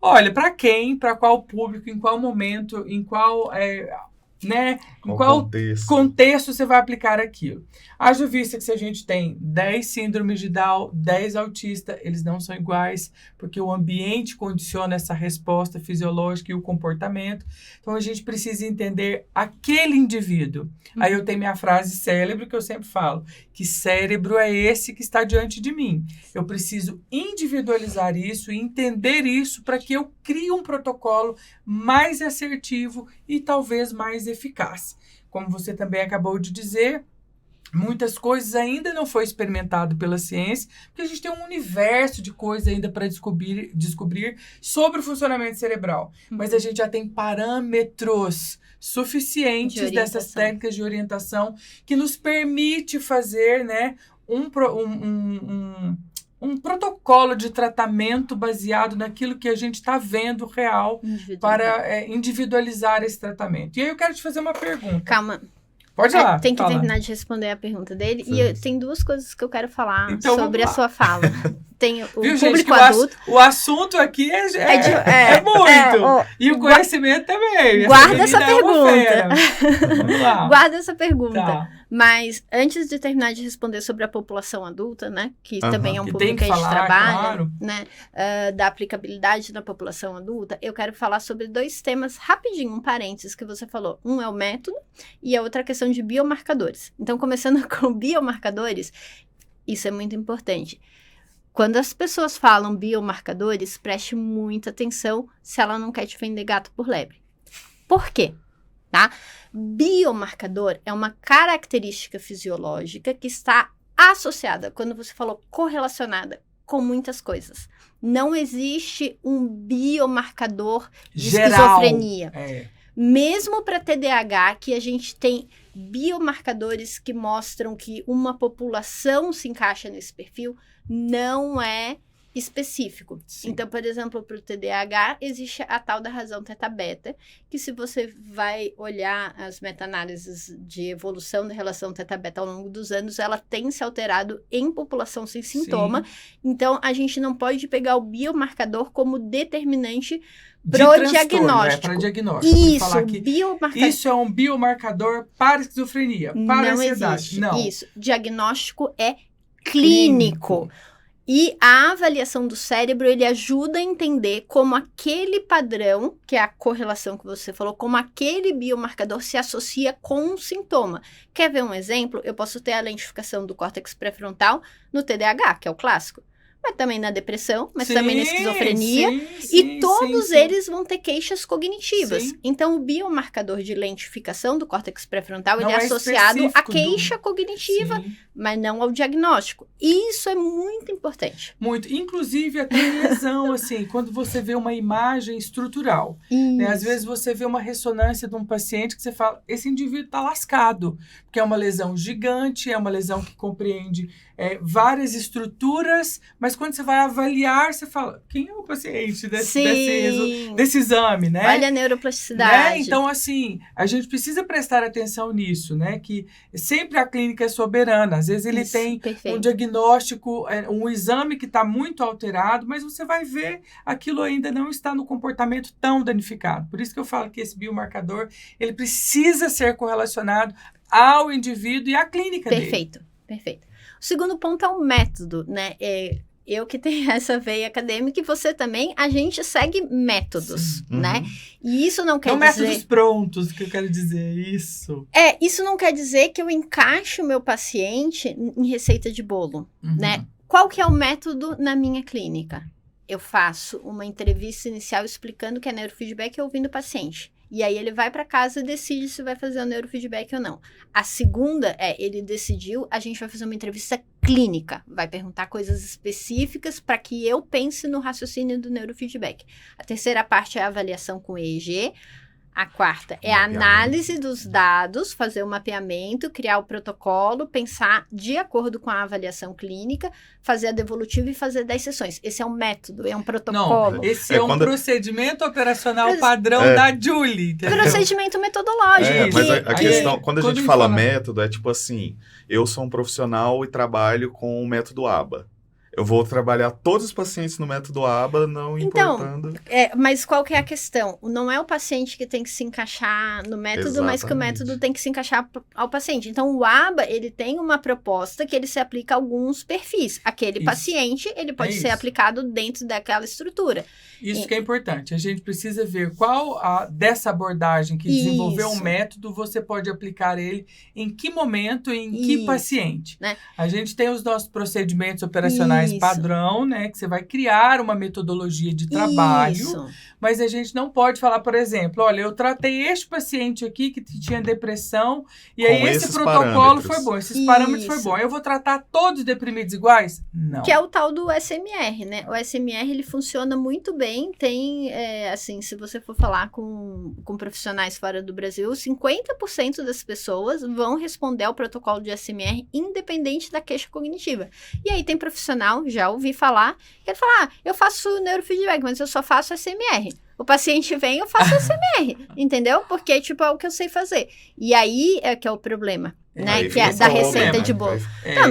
C: Olha, para quem, para qual público, em qual momento, em qual... né? Em qual contexto você vai aplicar aquilo. Haja vista que se a gente tem 10 síndromes de Down, 10 autistas, eles não são iguais, porque o ambiente condiciona essa resposta fisiológica e o comportamento. Então, a gente precisa entender aquele indivíduo. Aí eu tenho minha frase célebre que eu sempre falo, que cérebro é esse que está diante de mim. Eu preciso individualizar isso e entender isso para que eu crie um protocolo mais assertivo e talvez mais eficaz. Como você também acabou de dizer, muitas coisas ainda não foi experimentado pela ciência, porque a gente tem um universo de coisas ainda para descobrir sobre o funcionamento cerebral. Mas a gente já tem parâmetros suficientes dessas técnicas de orientação que nos permite fazer, né, um protocolo de tratamento baseado naquilo que a gente está vendo real para individualizar esse tratamento. E aí eu quero te fazer uma pergunta.
B: Calma.
C: Pode ir lá.
B: Tem que terminar de responder a pergunta dele.
A: Sim.
B: E tem duas coisas que eu quero falar
C: então,
B: sobre a sua fala. Tem o
C: viu,
B: público
C: gente,
B: adulto.
C: O assunto aqui é muito. E o conhecimento também.
B: Guarda essa pergunta.
C: Vamos lá.
B: Guarda essa pergunta.
C: Tá.
B: Mas antes de terminar de responder sobre a população adulta, né? Que também é um público que a gente trabalha,
C: claro.
B: né? Da aplicabilidade na população adulta, eu quero falar sobre dois temas rapidinho, um parênteses que você falou. Um é o método e a outra questão de biomarcadores. Então, começando com biomarcadores, isso é muito importante. Quando as pessoas falam biomarcadores, preste muita atenção se ela não quer te vender gato por lebre. Por quê? Tá? Biomarcador é uma característica fisiológica que está associada, quando você falou correlacionada, com muitas coisas. Não existe um biomarcador de esquizofrenia. Mesmo para TDAH, que a gente tem biomarcadores que mostram que uma população se encaixa nesse perfil, não é específico. Sim. Então, por exemplo, para o TDAH, existe a tal da razão teta-beta, que se você vai olhar as meta-análises de evolução da relação teta-beta ao longo dos anos, ela tem se alterado em população sem sintoma. Sim. Então, a gente não pode pegar o biomarcador como determinante pro diagnóstico.
C: Para diagnóstico. Isso é um biomarcador para esquizofrenia, para ansiedade.
B: Existe. Não. Isso. Diagnóstico é clínico. E a avaliação do cérebro, ele ajuda a entender como aquele padrão, que é a correlação que você falou, como aquele biomarcador se associa com um sintoma. Quer ver um exemplo? Eu posso ter a lentificação do córtex pré-frontal no TDAH, que é o clássico. mas também na depressão, mas
C: Sim,
B: também na esquizofrenia.
C: sim,
B: E todos
C: sim.
B: eles vão ter queixas cognitivas.
C: Sim.
B: Então, o biomarcador de lentificação do córtex pré-frontal, ele
C: Não
B: é
C: é
B: associado à
C: específico
B: queixa cognitiva,
C: Sim.
B: mas não ao diagnóstico. E isso é muito importante.
C: Muito. Inclusive, até em lesão, assim, quando você vê uma imagem estrutural. Né? Às vezes você vê uma ressonância de um paciente que você fala, esse indivíduo está lascado, porque é uma lesão gigante, é uma lesão que compreende várias estruturas, mas quando você vai avaliar, você fala, quem é o paciente desse exame, né?
B: Olha a neuroplasticidade.
C: Né? Então, assim, a gente precisa prestar atenção nisso, né? Que sempre a clínica é soberana. Às vezes ele tem um diagnóstico, um exame que está muito alterado, mas você vai ver aquilo ainda não está no comportamento tão danificado. Por isso que eu falo que esse biomarcador, ele precisa ser correlacionado ao indivíduo e à clínica dele.
B: Perfeito. O segundo ponto é o método, né? Eu que tenho essa veia acadêmica e você também, a gente segue métodos, né? E isso não quer dizer...
C: métodos prontos, que eu quero dizer, isso.
B: Isso não quer dizer que eu encaixe o meu paciente em receita de bolo, né? Qual que é o método na minha clínica? Eu faço uma entrevista inicial explicando o que é neurofeedback e ouvindo o paciente. E aí ele vai para casa e decide se vai fazer o neurofeedback ou não. A segunda ele decidiu, a gente vai fazer uma entrevista clínica. Vai perguntar coisas específicas para que eu pense no raciocínio do neurofeedback. A terceira parte é a avaliação com EEG. A quarta é a análise dos dados, fazer o mapeamento, criar o protocolo, pensar de acordo com a avaliação clínica, fazer a devolutiva e fazer 10 sessões. Esse é um método, é um protocolo.
C: Não, esse é um procedimento operacional padrão da Julie. Entendeu?
B: Procedimento metodológico.
A: Mas a questão, quando a gente fala método, é tipo assim, eu sou um profissional e trabalho com o método ABA. Eu vou trabalhar todos os pacientes no método ABA, não importando...
B: Mas qual que é a questão? Não é o paciente que tem que se encaixar no método, mas que o método tem que se encaixar ao paciente. Então, o ABA, ele tem uma proposta que ele se aplica a alguns perfis. Aquele paciente, ele pode ser aplicado dentro daquela estrutura.
C: Isso que é importante. A gente precisa ver qual dessa abordagem que desenvolveu um método, você pode aplicar ele em que momento, em que paciente.
B: Né?
C: A gente tem os nossos procedimentos operacionais padrão, né? Que você vai criar uma metodologia de trabalho, mas a gente não pode falar, por exemplo, olha, eu tratei este paciente aqui que tinha depressão e aí esse protocolo foi bom, esses parâmetros foi bom. Eu vou tratar todos deprimidos iguais? Não.
B: Que é o tal do SMR, né? O SMR, ele funciona muito bem, tem, assim, se você for falar com profissionais fora do Brasil, 50% das pessoas vão responder ao protocolo de SMR independente da queixa cognitiva. E aí tem profissional, já ouvi falar, que ele fala, eu faço neurofeedback, mas eu só faço SMR. O paciente vem, eu faço SMR, entendeu? Porque, tipo, é o que eu sei fazer. E aí é que é o problema, né? Que é da receita de bolo.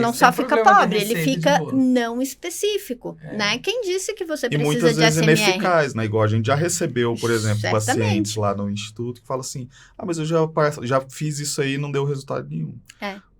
B: Não só fica pobre, ele fica não específico, né? Quem disse que você precisa de SMR?
A: E muitas vezes ineficaz, né? Igual a gente já recebeu, por exemplo, pacientes lá no instituto que falam assim, mas eu já fiz isso aí e não deu resultado nenhum.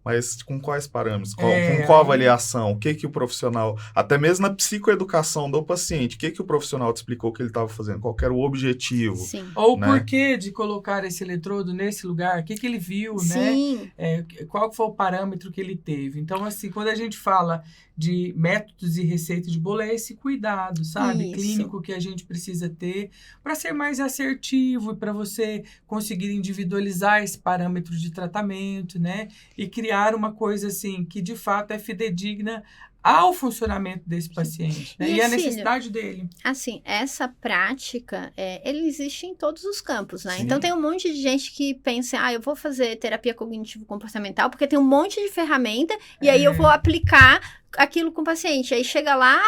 A: Mas com quais parâmetros? Com qual avaliação? O que o profissional... Até mesmo na psicoeducação do paciente, o que o profissional te explicou que ele estava fazendo? Qual era o objetivo?
B: Sim.
C: Ou o porquê de colocar esse eletrodo nesse lugar? O que ele viu, né? Qual foi o parâmetro que ele teve? Então, assim, quando a gente fala de métodos e receita de bolo, é esse cuidado, sabe? Clínico que a gente precisa ter para ser mais assertivo e para você conseguir individualizar esse parâmetro de tratamento, né? E criar uma coisa, assim, que de fato é fidedigna ao funcionamento desse paciente, né? E a necessidade dele.
B: Assim, essa prática, ele existe em todos os campos, né? Então, tem um monte de gente que pensa, eu vou fazer terapia cognitivo-comportamental porque tem um monte de ferramenta e aí eu vou aplicar aquilo com o paciente. Aí chega lá,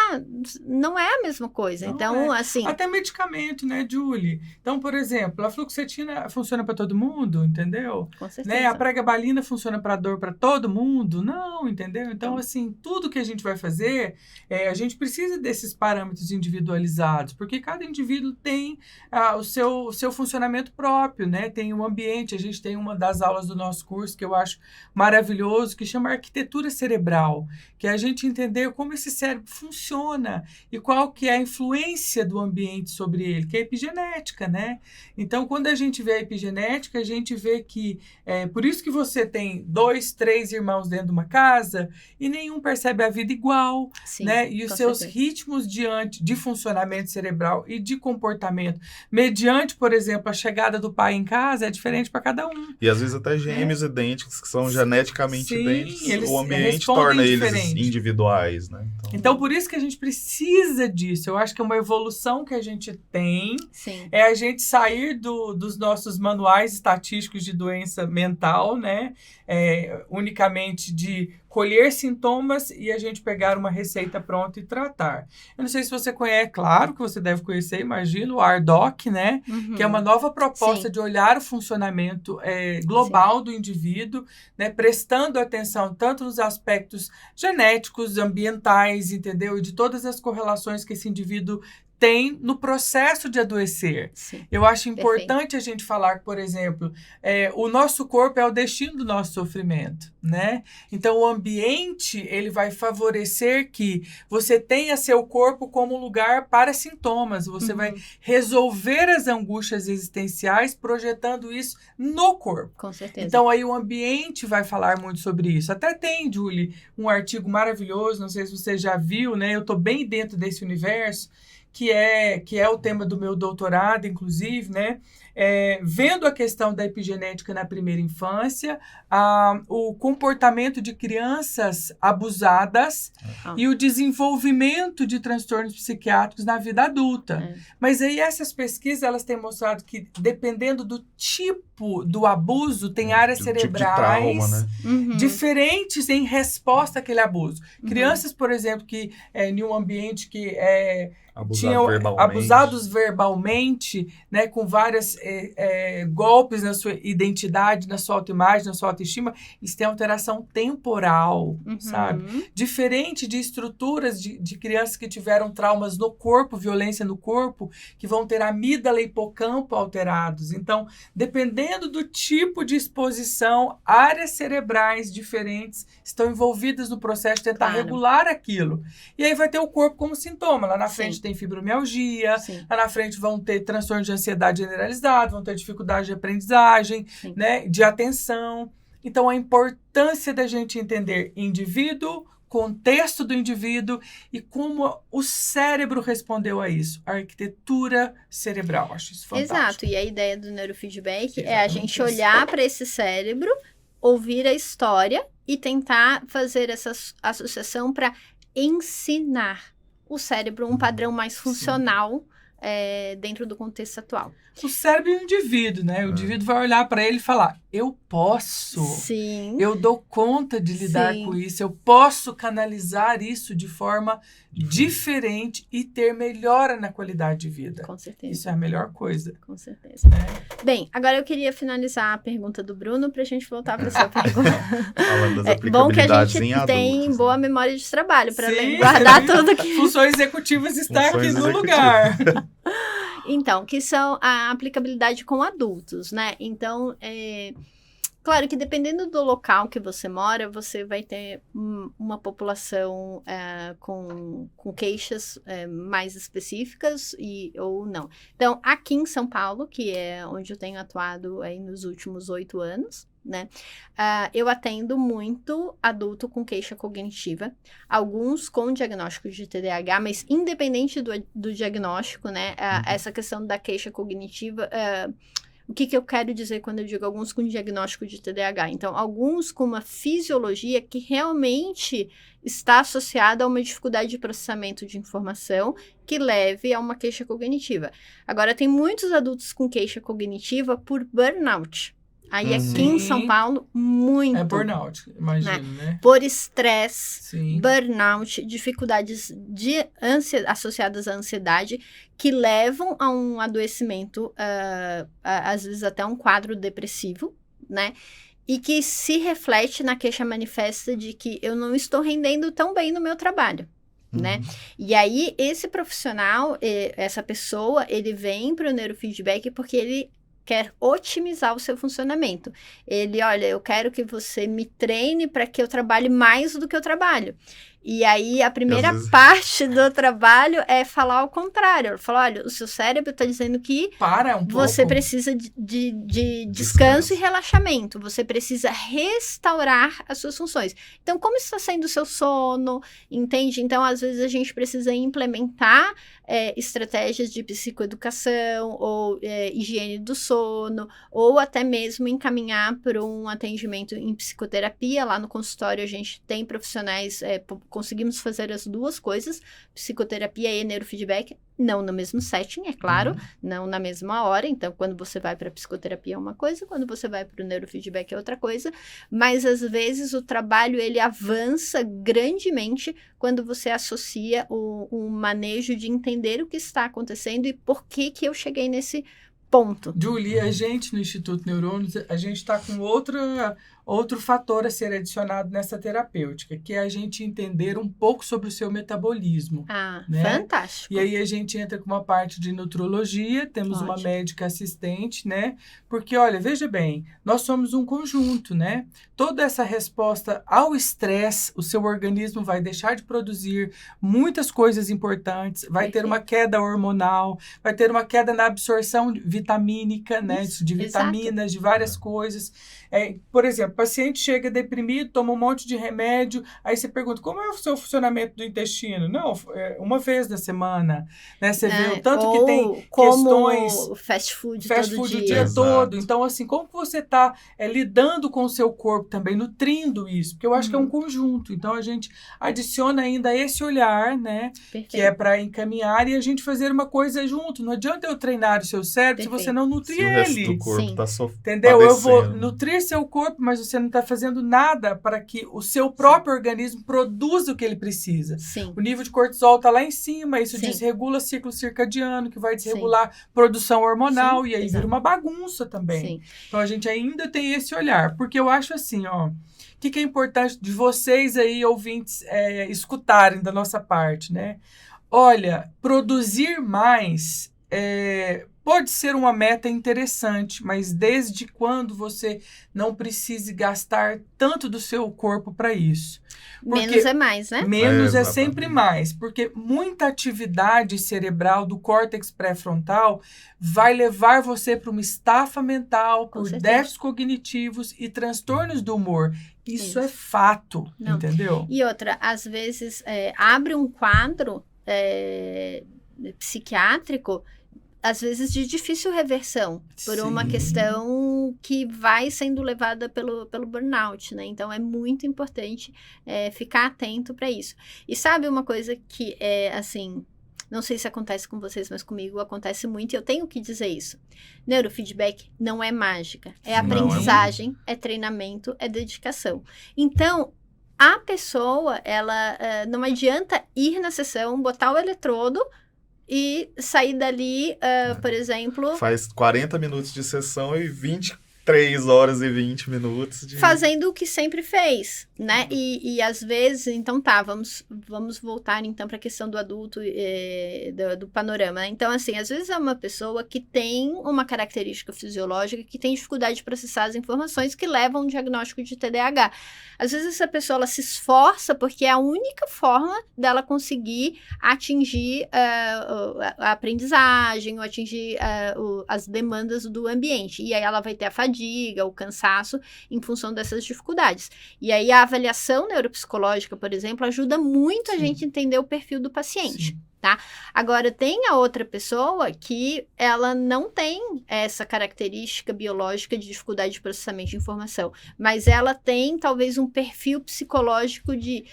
B: não é a mesma coisa. Não então, assim...
C: Até medicamento, né, Julie? Então, por exemplo, a fluoxetina funciona para todo mundo, entendeu?
B: Com certeza.
C: Né? A pregabalina funciona para dor para todo mundo? Não, entendeu? Então, assim, tudo que a gente vai fazer, a gente precisa desses parâmetros individualizados, porque cada indivíduo tem o seu funcionamento próprio, né? Tem um ambiente. A gente tem uma das aulas do nosso curso que eu acho maravilhoso, que chama arquitetura cerebral, que a gente gente entender como esse cérebro funciona e qual que é a influência do ambiente sobre ele, que é a epigenética, né? Então, quando a gente vê a epigenética, a gente vê que, por isso que você tem 2, 3 irmãos dentro de uma casa e nenhum percebe a vida igual,
B: Sim,
C: né? E os seus
B: certeza.
C: ritmos de funcionamento cerebral e de comportamento, mediante, por exemplo, a chegada do pai em casa, é diferente para cada um.
A: E às vezes até gêmeos idênticos, que são geneticamente idênticos,
C: eles
A: o ambiente
C: respondem
A: torna eles
C: diferente.
A: individuais, né?
C: Então, por isso que a gente precisa disso. Eu acho que é uma evolução que a gente tem,
B: Sim.
C: é a gente sair dos nossos manuais estatísticos de doença mental, né? Unicamente de colher sintomas e a gente pegar uma receita pronta e tratar. Eu não sei se você conhece, claro que você deve conhecer, imagino, o ARDOC, né?
B: Uhum.
C: Que é uma nova proposta
B: Sim.
C: de olhar o funcionamento global do indivíduo, né? Prestando atenção tanto nos aspectos genéticos, ambientais, entendeu? E de todas as correlações que esse indivíduo tem no processo de adoecer.
B: Sim.
C: Eu acho importante a gente falar, por exemplo, o nosso corpo é o destino do nosso sofrimento, né? Então, o ambiente, ele vai favorecer que você tenha seu corpo como lugar para sintomas. Você vai resolver as angústias existenciais projetando isso no corpo.
B: Com certeza.
C: Então, aí o ambiente vai falar muito sobre isso. Até tem, Julie, um artigo maravilhoso, não sei se você já viu, né? Eu estou bem dentro desse universo, que é o tema do meu doutorado, inclusive, né? Vendo a questão da epigenética na primeira infância, o comportamento de crianças abusadas e o desenvolvimento de transtornos psiquiátricos na vida adulta. Mas aí essas pesquisas, elas têm mostrado que, dependendo do tipo do abuso, tem áreas cerebrais
A: tipo de trauma, né?
C: diferentes em resposta àquele abuso. Crianças, por exemplo, que em um ambiente que tinham abusados verbalmente, né, com vários golpes na sua identidade, na sua autoimagem, na sua autoestima, isso tem alteração temporal, sabe? Diferente de estruturas de crianças que tiveram traumas no corpo, violência no corpo, que vão ter amígdala e hipocampo alterados. Então, dependendo do tipo de exposição, áreas cerebrais diferentes estão envolvidas no processo de tentar regular aquilo. E aí vai ter o corpo como sintoma. Lá na frente tem fibromialgia, lá na frente vão ter transtorno de ansiedade generalizado, vão ter dificuldade de aprendizagem, né, de atenção. Então, a importância da gente entender indivíduo, contexto do indivíduo e como o cérebro respondeu a isso. A arquitetura cerebral, acho isso fantástico.
B: Exato, e a ideia do neurofeedback é a gente olhar para esse cérebro, ouvir a história e tentar fazer essa associação para ensinar o cérebro um padrão mais funcional dentro do contexto atual.
C: O cérebro e o indivíduo, né? O indivíduo vai olhar para ele e falar, eu posso, eu dou conta de lidar com isso, eu posso canalizar isso de forma diferente e ter melhora na qualidade de vida.
B: Com certeza.
C: Isso é a melhor coisa.
B: Com certeza.
C: Né?
B: Bem, agora eu queria finalizar a pergunta do Bruno para a gente voltar para a sua pergunta.
A: Falando das
B: Bom que a
A: aplicabilidades
B: gente
A: em
B: tem
A: adultos,
B: boa memória de trabalho para guardar tudo que...
C: Funções executivas está aqui no lugar.
B: Então, que são a aplicabilidade com adultos, né? Então, claro que dependendo do local que você mora, você vai ter uma população com queixas mais específicas ou não. Então, aqui em São Paulo, que é onde eu tenho atuado aí nos últimos 8 anos, né? Eu atendo muito adulto com queixa cognitiva, alguns com diagnóstico de TDAH, mas independente do diagnóstico, né? Essa questão da queixa cognitiva, o que eu quero dizer quando eu digo alguns com diagnóstico de TDAH? Então, alguns com uma fisiologia que realmente está associada a uma dificuldade de processamento de informação que leve a uma queixa cognitiva. Agora, tem muitos adultos com queixa cognitiva por burnout. Aí aqui em São Paulo, muito.
C: É burnout, imagino, né?
B: Por estresse, burnout, dificuldades associadas à ansiedade, que levam a um adoecimento, às vezes até um quadro depressivo, né? E que se reflete na queixa manifesta de que eu não estou rendendo tão bem no meu trabalho. Né? E aí, esse profissional, essa pessoa, ele vem para o neurofeedback porque ele quer otimizar o seu funcionamento. Ele, olha, eu quero que você me treine para que eu trabalhe mais do que eu trabalho. E aí, a primeira
A: vezes-
B: parte do trabalho é falar ao contrário. Falar, olha, o seu cérebro está dizendo que
C: Para um pouco.
B: você precisa de descanso e relaxamento. Você precisa restaurar as suas funções. Então, como está sendo o seu sono? Entende? Então, às vezes, a gente precisa implementar estratégias de psicoeducação ou higiene do sono, ou até mesmo encaminhar para um atendimento em psicoterapia. Lá no consultório, a gente tem profissionais, conseguimos fazer as duas coisas, psicoterapia e neurofeedback, não no mesmo setting, é claro, não na mesma hora. Então, quando você vai para a psicoterapia é uma coisa, quando você vai para o neurofeedback é outra coisa, mas às vezes o trabalho ele avança grandemente quando você associa o manejo de entender o que está acontecendo e por que eu cheguei nesse ponto.
C: Julie, a gente no Instituto Neurônios, a gente está com outro fator a ser adicionado nessa terapêutica, que é a gente entender um pouco sobre o seu metabolismo. Né?
B: Fantástico.
C: E aí a gente entra com uma parte de nutrologia, temos uma médica assistente, né? Porque, olha, veja bem, nós somos um conjunto, né? Toda essa resposta ao estresse, o seu organismo vai deixar de produzir muitas coisas importantes, vai ter uma queda hormonal, vai ter uma queda na absorção vitamínica, né? De vitaminas, exato, de várias coisas. Por exemplo, o paciente chega deprimido, toma um monte de remédio, aí você pergunta, como é o seu funcionamento do intestino? Não, uma vez na semana, né? Você vê o tanto que tem questões...
B: Como fast food
C: o dia todo. Então, assim, como que você está lidando com o seu corpo também, nutrindo isso? Porque eu acho que é um conjunto. Então, a gente adiciona ainda esse olhar, né? Perfeito. Que é para encaminhar e a gente fazer uma coisa junto. Não adianta eu treinar o seu cérebro se você não nutrir ele.
A: Se o resto do corpo tá sofrendo.
C: Entendeu? Eu vou nutrir seu corpo, mas você não está fazendo nada para que o seu próprio organismo produza o que ele precisa.
B: Sim.
C: O nível de cortisol está lá em cima, isso desregula o ciclo circadiano, que vai desregular produção hormonal, e aí vira uma bagunça também. Sim. Então, a gente ainda tem esse olhar, porque eu acho assim, ó, o que é importante de vocês aí, ouvintes, escutarem da nossa parte, né? Olha, produzir mais pode ser uma meta interessante, mas desde quando você não precise gastar tanto do seu corpo para isso? Porque
B: menos é mais, né?
C: Menos é sempre mais, porque muita atividade cerebral do córtex pré-frontal vai levar você para uma estafa mental, por déficits cognitivos e transtornos do humor. Isso é fato, entendeu?
B: E outra, às vezes abre um quadro psiquiátrico, às vezes de difícil reversão, por uma questão que vai sendo levada pelo burnout, né? Então, é muito importante ficar atento para isso. E sabe uma coisa que assim, não sei se acontece com vocês, mas comigo acontece muito, e eu tenho que dizer isso. Neurofeedback não é mágica, é aprendizagem, é treinamento, é dedicação. Então, a pessoa, ela não adianta ir na sessão, botar o eletrodo e sair dali, por exemplo...
A: Faz 40 minutos de sessão e 23 horas e 20 minutos de...
B: Fazendo o que sempre fez, né? E às vezes, então vamos voltar então para a questão do adulto, do panorama. Então, assim, às vezes é uma pessoa que tem uma característica fisiológica, que tem dificuldade de processar as informações que levam a um diagnóstico de TDAH. Às vezes essa pessoa ela se esforça porque é a única forma dela conseguir atingir a aprendizagem, ou atingir as demandas do ambiente. E aí ela vai ter a fadiga, o cansaço em função dessas dificuldades. E aí a avaliação neuropsicológica, por exemplo, ajuda muito a gente a entender o perfil do paciente. Tá? Agora, tem a outra pessoa que ela não tem essa característica biológica de dificuldade de processamento de informação, mas ela tem talvez um perfil psicológico de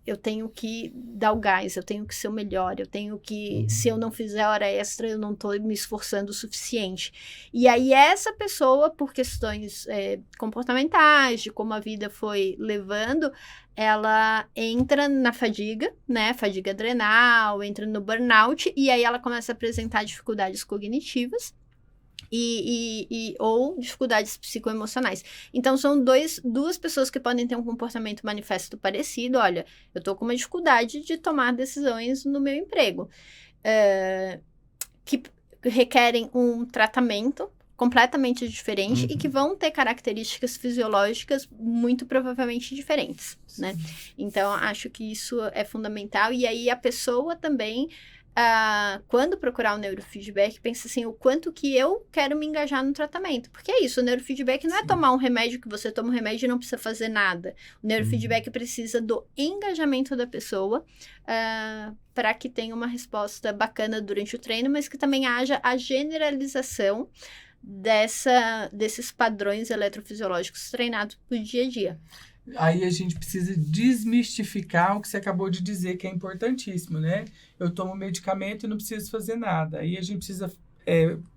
B: eu tenho que dar o gás, eu tenho que ser o melhor, eu tenho que, se eu não fizer hora extra, eu não estou me esforçando o suficiente. E aí essa pessoa, por questões comportamentais, de como a vida foi levando, ela entra na fadiga, né, fadiga adrenal, entra no burnout, e aí ela começa a apresentar dificuldades cognitivas, ou dificuldades psicoemocionais. Então, são duas pessoas que podem ter um comportamento manifesto parecido. Olha, eu tô com uma dificuldade de tomar decisões no meu emprego, que requerem um tratamento, completamente diferente e que vão ter características fisiológicas muito provavelmente diferentes, né? Então, acho que isso é fundamental. E aí, a pessoa também, quando procurar o neurofeedback, pensa assim, o quanto que eu quero me engajar no tratamento. Porque é isso, o neurofeedback não é tomar um remédio que você toma um remédio e não precisa fazer nada. O neurofeedback precisa do engajamento da pessoa para que tenha uma resposta bacana durante o treino, mas que também haja a generalização desses padrões eletrofisiológicos treinados pro dia a dia.
C: Aí a gente precisa desmistificar o que você acabou de dizer, que é importantíssimo, né? Eu tomo medicamento e não preciso fazer nada. Aí a gente precisa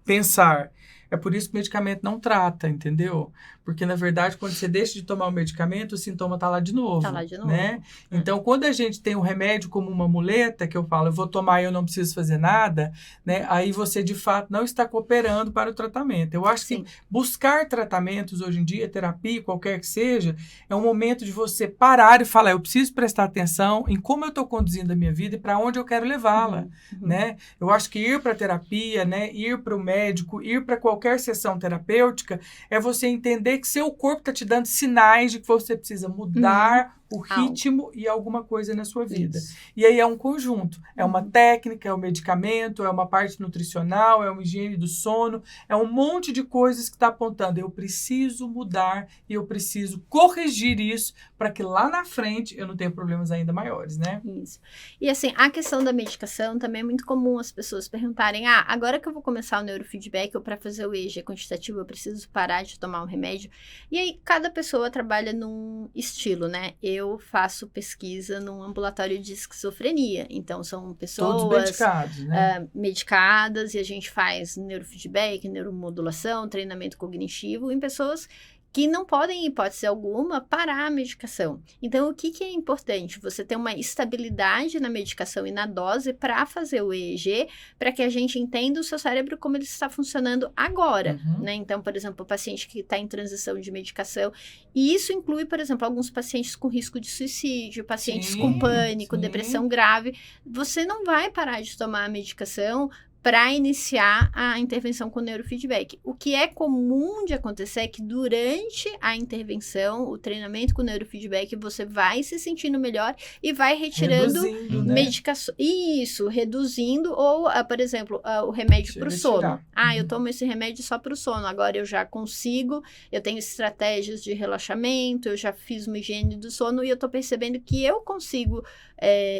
C: pensar. É por isso que o medicamento não trata, entendeu? Porque, na verdade, quando você deixa de tomar o medicamento, o sintoma tá lá de novo.
B: Tá lá de novo.
C: Né? Então, quando a gente tem o remédio como uma muleta, que eu falo, eu vou tomar e eu não preciso fazer nada, né? Aí você, de fato, não está cooperando para o tratamento. Eu acho que buscar tratamentos hoje em dia, terapia, qualquer que seja, é um momento de você parar e falar, eu preciso prestar atenção em como eu estou conduzindo a minha vida e para onde eu quero levá-la, né? Eu acho que ir para a terapia, né? Ir para o médico, ir para qualquer sessão terapêutica, é você entender que seu corpo está te dando sinais de que você precisa mudar o ritmo e alguma coisa na sua vida. Isso. E aí é um conjunto. É uma técnica, é um medicamento, é uma parte nutricional, é uma higiene do sono, é um monte de coisas que está apontando. Eu preciso mudar e eu preciso corrigir isso para que lá na frente eu não tenha problemas ainda maiores, né?
B: Isso. E assim, a questão da medicação também é muito comum as pessoas perguntarem, agora que eu vou começar o neurofeedback ou para fazer o EEG quantitativo, eu preciso parar de tomar um remédio. E aí, cada pessoa trabalha num estilo, né? Eu faço pesquisa num ambulatório de esquizofrenia. Então, são pessoas
C: todos medicados, né?
B: Medicadas, e a gente faz neurofeedback, neuromodulação, treinamento cognitivo em pessoas que não podem, em hipótese alguma, parar a medicação. Então, o que é importante? Você ter uma estabilidade na medicação e na dose para fazer o EEG, para que a gente entenda o seu cérebro como ele está funcionando agora, né? Então, por exemplo, o paciente que está em transição de medicação, e isso inclui, por exemplo, alguns pacientes com risco de suicídio, pacientes com pânico, depressão grave. Você não vai parar de tomar a medicação para iniciar a intervenção com neurofeedback. O que é comum de acontecer é que durante a intervenção, o treinamento com neurofeedback, você vai se sentindo melhor e vai retirando medicação. Isso, reduzindo, ou, por exemplo, o remédio para o sono. Eu tomo esse remédio só para o sono, agora eu já consigo, eu tenho estratégias de relaxamento, eu já fiz uma higiene do sono e eu estou percebendo que eu consigo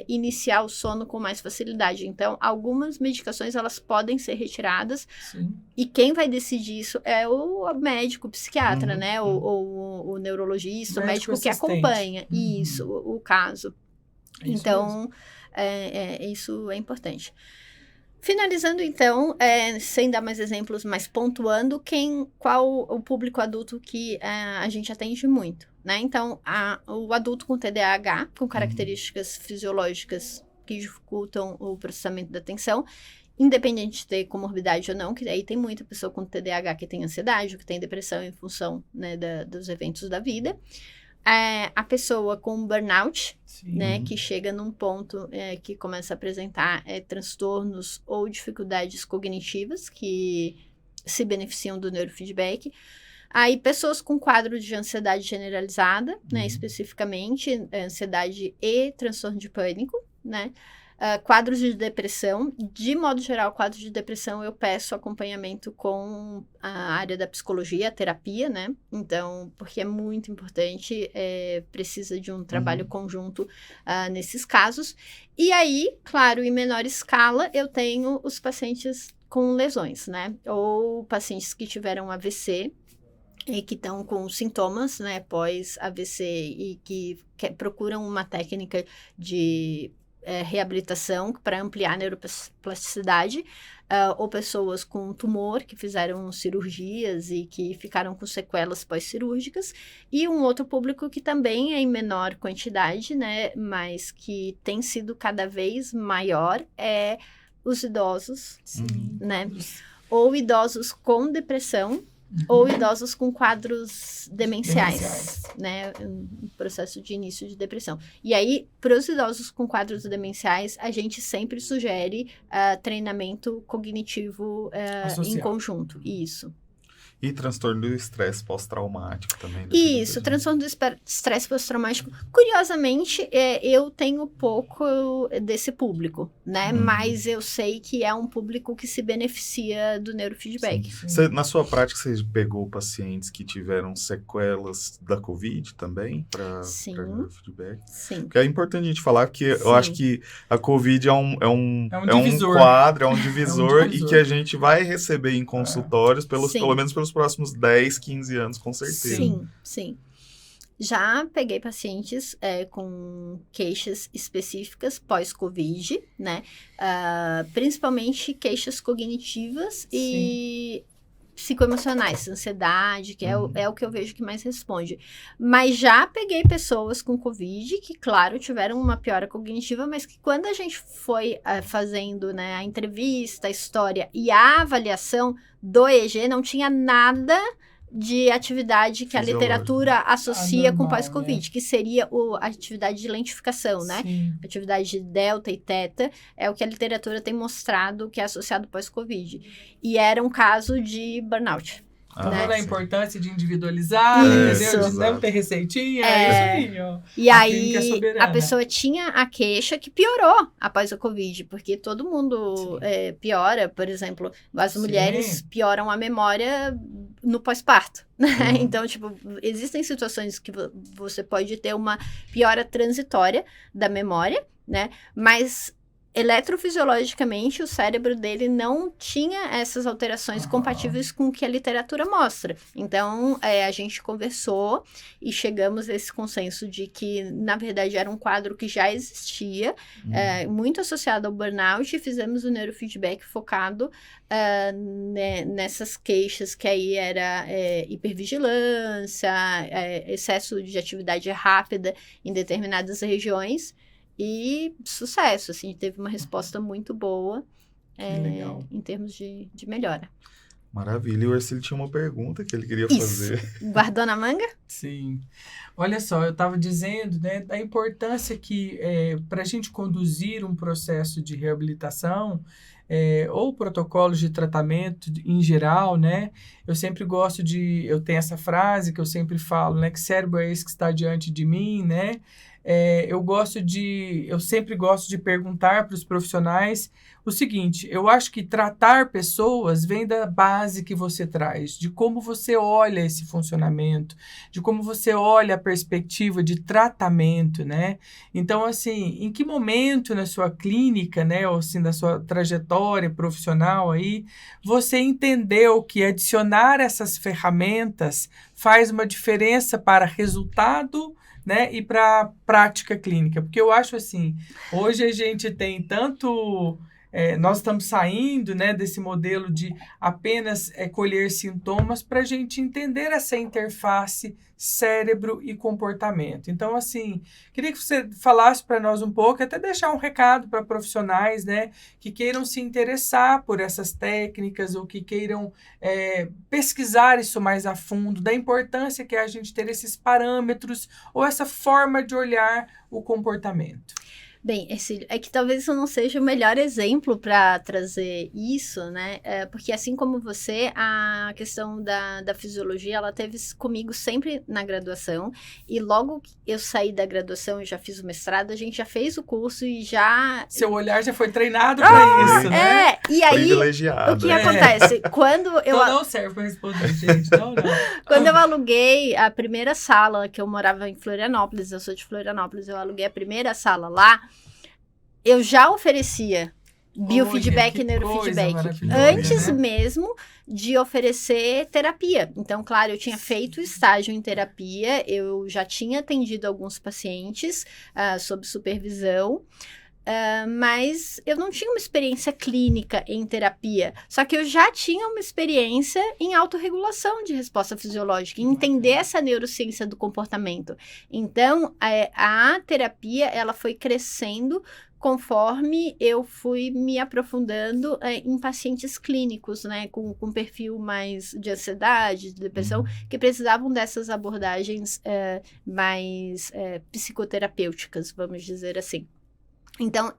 B: iniciar o sono com mais facilidade. Então, algumas medicações, elas podem ser retiradas. E quem vai decidir isso é o médico, o psiquiatra, né? Ou o neurologista, o médico que acompanha isso, o caso. Então, isso é importante. Finalizando, então, sem dar mais exemplos, mas pontuando, qual o público adulto que a gente atende muito, né? Então, o adulto com TDAH, com características fisiológicas que dificultam o processamento da atenção, independente de ter comorbidade ou não, que aí tem muita pessoa com TDAH que tem ansiedade, ou que tem depressão em função, né, dos eventos da vida. A pessoa com burnout, né, que chega num ponto que começa a apresentar transtornos ou dificuldades cognitivas que se beneficiam do neurofeedback. Aí, pessoas com quadro de ansiedade generalizada, né, especificamente ansiedade e transtorno de pânico, né? Quadros de depressão, de modo geral, quadros de depressão eu peço acompanhamento com a área da psicologia, a terapia, né? Então, porque é muito importante, precisa de um trabalho conjunto nesses casos. E aí, claro, em menor escala, eu tenho os pacientes com lesões, né? Ou pacientes que tiveram AVC, e que estão com sintomas, né, pós-AVC e que procuram uma técnica de reabilitação para ampliar a neuroplasticidade, ou pessoas com tumor que fizeram cirurgias e que ficaram com sequelas pós-cirúrgicas, e um outro público que também é em menor quantidade, né, mas que tem sido cada vez maior, é os idosos, né, ou idosos com depressão, ou idosos com quadros demenciais, né, um processo de início de depressão. E aí, para os idosos com quadros demenciais, a gente sempre sugere treinamento cognitivo em conjunto, isso.
A: E transtorno do estresse pós-traumático também.
B: Isso, transtorno do estresse pós-traumático. Curiosamente, eu tenho pouco desse público, né? Mas eu sei que é um público que se beneficia do neurofeedback.
A: Sim. Na sua prática, você pegou pacientes que tiveram sequelas da Covid também para neurofeedback?
B: Sim.
A: Porque é importante a gente falar que eu acho que a Covid é um
C: divisor.
A: quadro, é um divisor e que a gente vai receber em consultórios, pelo menos pelos próximos 10, 15 anos, com certeza.
B: Sim. Já peguei pacientes com queixas específicas pós-Covid, né? Principalmente queixas cognitivas e psicoemocionais, ansiedade, que é o que eu vejo que mais responde. Mas já peguei pessoas com Covid que, claro, tiveram uma piora cognitiva, mas que quando a gente foi fazendo, né, a entrevista, a história e a avaliação do EEG, não tinha nada de atividade que a literatura associa com pós-Covid, que seria a atividade de lentificação, né? Atividade de delta e teta é o que a literatura tem mostrado que é associado pós-Covid. E era um caso de burnout.
C: Né? A importância de individualizar, entendeu? De não ter receitinha, é isso aí, ó.
B: E aí, a pessoa tinha a queixa que piorou após a Covid, porque todo mundo piora, por exemplo, as mulheres pioram a memória no pós-parto, né? Então, tipo, existem situações que você pode ter uma piora transitória da memória, né? Mas eletrofisiologicamente, o cérebro dele não tinha essas alterações compatíveis com o que a literatura mostra. Então, a gente conversou e chegamos a esse consenso de que, na verdade, era um quadro que já existia, muito associado ao burnout, e fizemos o neurofeedback focado nessas queixas, que aí era hipervigilância, excesso de atividade rápida em determinadas regiões. E sucesso, assim, teve uma resposta muito boa em termos de melhora.
A: Maravilha. E o Ercílio tinha uma pergunta que ele queria fazer.
B: Guardou na manga?
C: Sim. Olha só, eu estava dizendo, né, da importância que para a gente conduzir um processo de reabilitação ou protocolos de tratamento em geral, né, eu sempre gosto eu tenho essa frase que eu sempre falo, né, que cérebro é esse que está diante de mim, né, eu sempre gosto de perguntar para os profissionais o seguinte: eu acho que tratar pessoas vem da base que você traz, de como você olha esse funcionamento, de como você olha a perspectiva de tratamento, né? Então, assim, em que momento na sua clínica, né, ou assim, da sua trajetória profissional aí, você entendeu que adicionar essas ferramentas faz uma diferença para resultado, né, e para prática clínica? Porque eu acho assim, hoje a gente tem tanto... nós estamos saindo, né, desse modelo de apenas colher sintomas para a gente entender essa interface cérebro e comportamento. Então, assim, queria que você falasse para nós um pouco, até deixar um recado para profissionais, né, que queiram se interessar por essas técnicas ou que queiram pesquisar isso mais a fundo, da importância que é a gente ter esses parâmetros ou essa forma de olhar o comportamento.
B: Bem, é que talvez eu não seja o melhor exemplo para trazer isso, né? Porque assim como você, a questão da fisiologia, ela teve comigo sempre na graduação. E logo que eu saí da graduação e já fiz o mestrado, a gente já fez o curso e já...
C: Seu olhar já foi treinado para isso, né?
B: E aí, o que acontece? Quando eu...
C: Não serve para responder, gente. Não.
B: Quando eu aluguei a primeira sala, que eu morava em Florianópolis, eu sou de Florianópolis, eu aluguei a primeira sala lá, eu já oferecia biofeedback e neurofeedback antes mesmo de oferecer terapia. Então, claro, eu tinha feito estágio em terapia, eu já tinha atendido alguns pacientes sob supervisão, mas eu não tinha uma experiência clínica em terapia, só que eu já tinha uma experiência em autorregulação de resposta fisiológica, em entender essa neurociência do comportamento. Então, a terapia, ela foi crescendo conforme eu fui me aprofundando em pacientes clínicos, né, com perfil mais de ansiedade, de depressão, que precisavam dessas abordagens mais psicoterapêuticas, vamos dizer assim. Então,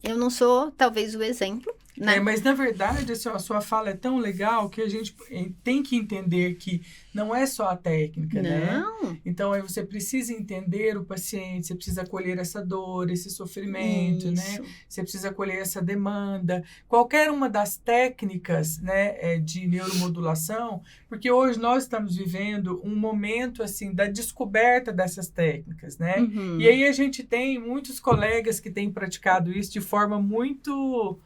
B: eu não sou, talvez, o exemplo né?
C: Mas, na verdade, assim, a sua fala é tão legal que a gente tem que entender que não é só a técnica, né? Então, aí você precisa entender o paciente, você precisa acolher essa dor, esse sofrimento, né? Você precisa acolher essa demanda. Qualquer uma das técnicas, né, de neuromodulação, porque hoje nós estamos vivendo um momento, assim, da descoberta dessas técnicas, né? E aí a gente tem muitos colegas que têm praticado isso de forma muito...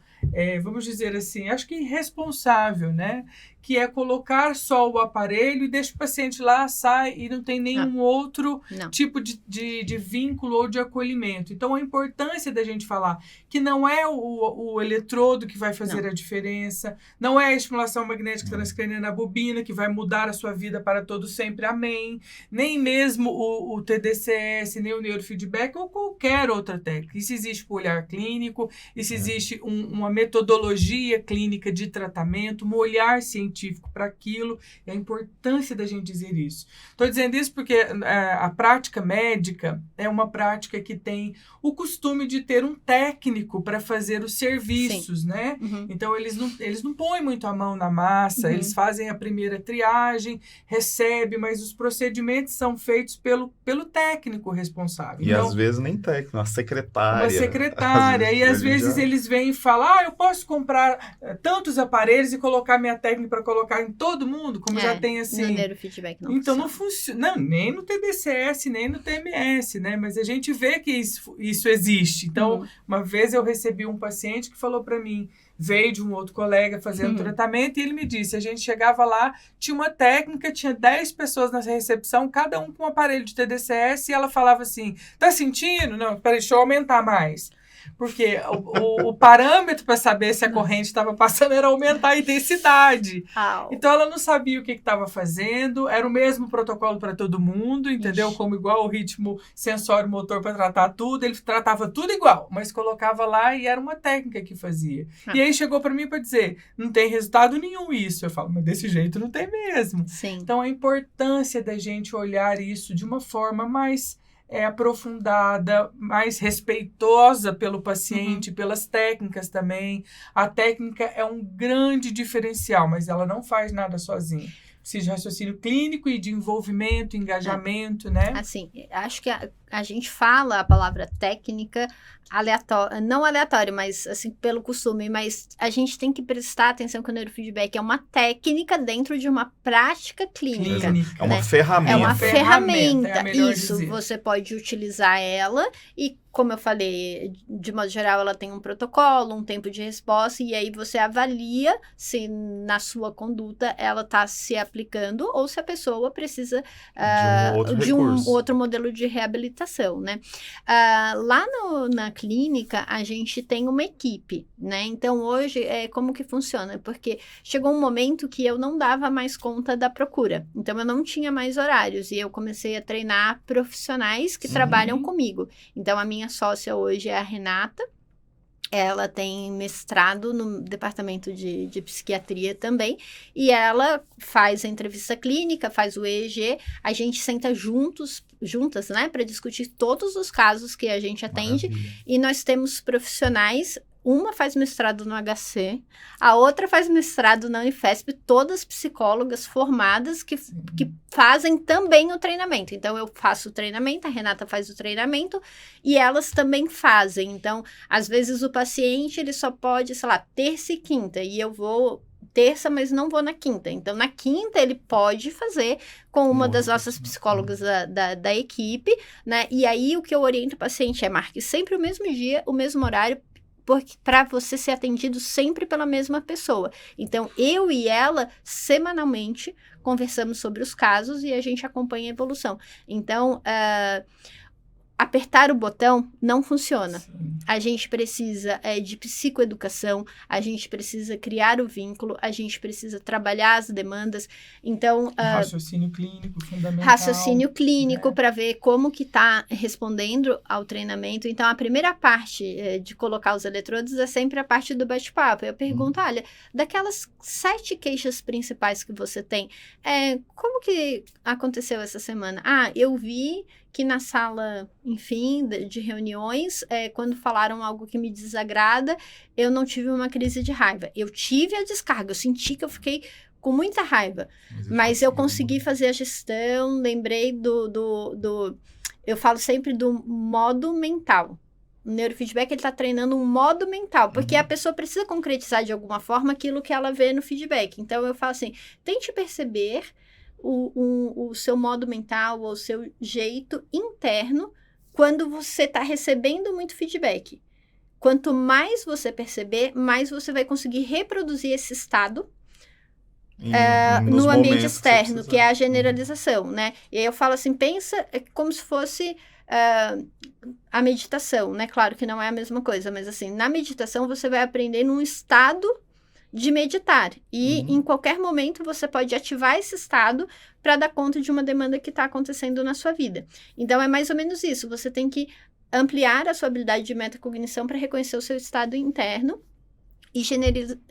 C: vamos dizer assim, acho que irresponsável, né? Que é colocar só o aparelho e deixa o paciente lá, sai e não tem nenhum outro tipo de vínculo ou de acolhimento. Então, a importância da gente falar que não é o eletrodo que vai fazer a diferença, não é a estimulação magnética transcraniana na bobina que vai mudar a sua vida para todo sempre, amém. Nem mesmo o TDCS, nem o neurofeedback ou qualquer outra técnica. Isso existe para o olhar clínico, isso existe uma metodologia clínica de tratamento, um olhar científico para aquilo, e a importância da gente dizer isso. Estou dizendo isso porque a prática médica é uma prática que tem o costume de ter um técnico para fazer os serviços, né? Então, eles não põem muito a mão na massa, eles fazem a primeira triagem, recebem, mas os procedimentos são feitos pelo técnico responsável.
A: E então, às vezes nem técnico, uma secretária.
C: Uma secretária, e às vezes eles vêm e falam, eu posso comprar tantos aparelhos e colocar minha técnica para colocar em todo mundo, como já tem assim.
B: No neurofeedback não
C: então
B: funciona.
C: Não funciona, nem no TDCS, nem no TMS, né? Mas a gente vê que isso existe. Então, uma vez eu recebi um paciente que falou para mim, veio de um outro colega fazendo tratamento, e ele me disse, a gente chegava lá, tinha uma técnica, tinha 10 pessoas na recepção, cada um com um aparelho de TDCS, e ela falava assim, tá sentindo? Não, peraí, deixa eu aumentar mais. Porque o parâmetro para saber se a corrente estava passando era aumentar a intensidade. Então, ela não sabia o que estava fazendo, era o mesmo protocolo para todo mundo, entendeu? Como igual o ritmo sensório motor para tratar tudo, ele tratava tudo igual, mas colocava lá e era uma técnica que fazia. E aí chegou para mim para dizer, não tem resultado nenhum isso. Eu falo, mas desse jeito não tem mesmo. Então, a importância da gente olhar isso de uma forma mais... aprofundada, mais respeitosa pelo paciente, pelas técnicas também. A técnica é um grande diferencial, mas ela não faz nada sozinha. Precisa de raciocínio clínico e de envolvimento, engajamento, né?
B: Assim, acho que a gente fala a palavra técnica não aleatório, mas assim, pelo costume, mas a gente tem que prestar atenção que o neurofeedback é uma técnica dentro de uma prática clínica.
A: É uma ferramenta.
B: É uma ferramenta.
C: É melhor
B: isso,
C: dizer.
B: Você pode utilizar ela e, como eu falei, de modo geral, ela tem um protocolo, um tempo de resposta, e aí você avalia se na sua conduta ela está se aplicando ou se a pessoa precisa de um outro modelo de reabilitação, né? Lá na clínica, a gente tem uma equipe, né? Então, hoje, como que funciona? Porque chegou um momento que eu não dava mais conta da procura. Então, eu não tinha mais horários e eu comecei a treinar profissionais que trabalham comigo. Então, a minha sócia hoje é a Renata. Ela tem mestrado no departamento de psiquiatria também, e ela faz a entrevista clínica, faz o EEG, a gente senta juntas, né, para discutir todos os casos que a gente atende. Maravilha. E nós temos profissionais, uma faz mestrado no HC, a outra faz mestrado na Unifesp, todas psicólogas formadas que fazem também o treinamento. Então, eu faço o treinamento, a Renata faz o treinamento e elas também fazem. Então, às vezes o paciente, ele só pode, sei lá, terça e quinta, e eu vou terça, mas não vou na quinta. Então, na quinta, ele pode fazer com uma das nossas psicólogas da equipe, né? E aí, o que eu oriento o paciente marque sempre o mesmo dia, o mesmo horário, porque para você ser atendido sempre pela mesma pessoa. Então, eu e ela, semanalmente, conversamos sobre os casos e a gente acompanha a evolução. Então, apertar o botão não funciona. Sim. A gente precisa de psicoeducação, a gente precisa criar o vínculo, a gente precisa trabalhar as demandas. Então,
C: raciocínio clínico fundamental.
B: Raciocínio clínico para ver como que está respondendo ao treinamento. Então, a primeira parte de colocar os eletrodos é sempre a parte do bate-papo. Eu pergunto, olha, daquelas 7 queixas principais que você tem, como que aconteceu essa semana? Eu vi que na sala, enfim, de reuniões, quando falaram algo que me desagrada, eu não tive uma crise de raiva. Eu tive a descarga, eu senti que eu fiquei com muita raiva, mas eu consegui fazer a gestão, lembrei eu falo sempre do modo mental. O neurofeedback, ele está treinando um modo mental, porque a pessoa precisa concretizar de alguma forma aquilo que ela vê no feedback. Então, eu falo assim, tente perceber o seu modo mental, ou o seu jeito interno, quando você está recebendo muito feedback. Quanto mais você perceber, mais você vai conseguir reproduzir esse estado no ambiente externo, que é a generalização, né? E aí eu falo assim, pensa como se fosse a meditação, né? Claro que não é a mesma coisa, mas assim, na meditação você vai aprender num estado de meditar. E em qualquer momento você pode ativar esse estado para dar conta de uma demanda que está acontecendo na sua vida. Então, é mais ou menos isso. Você tem que ampliar a sua habilidade de metacognição para reconhecer o seu estado interno e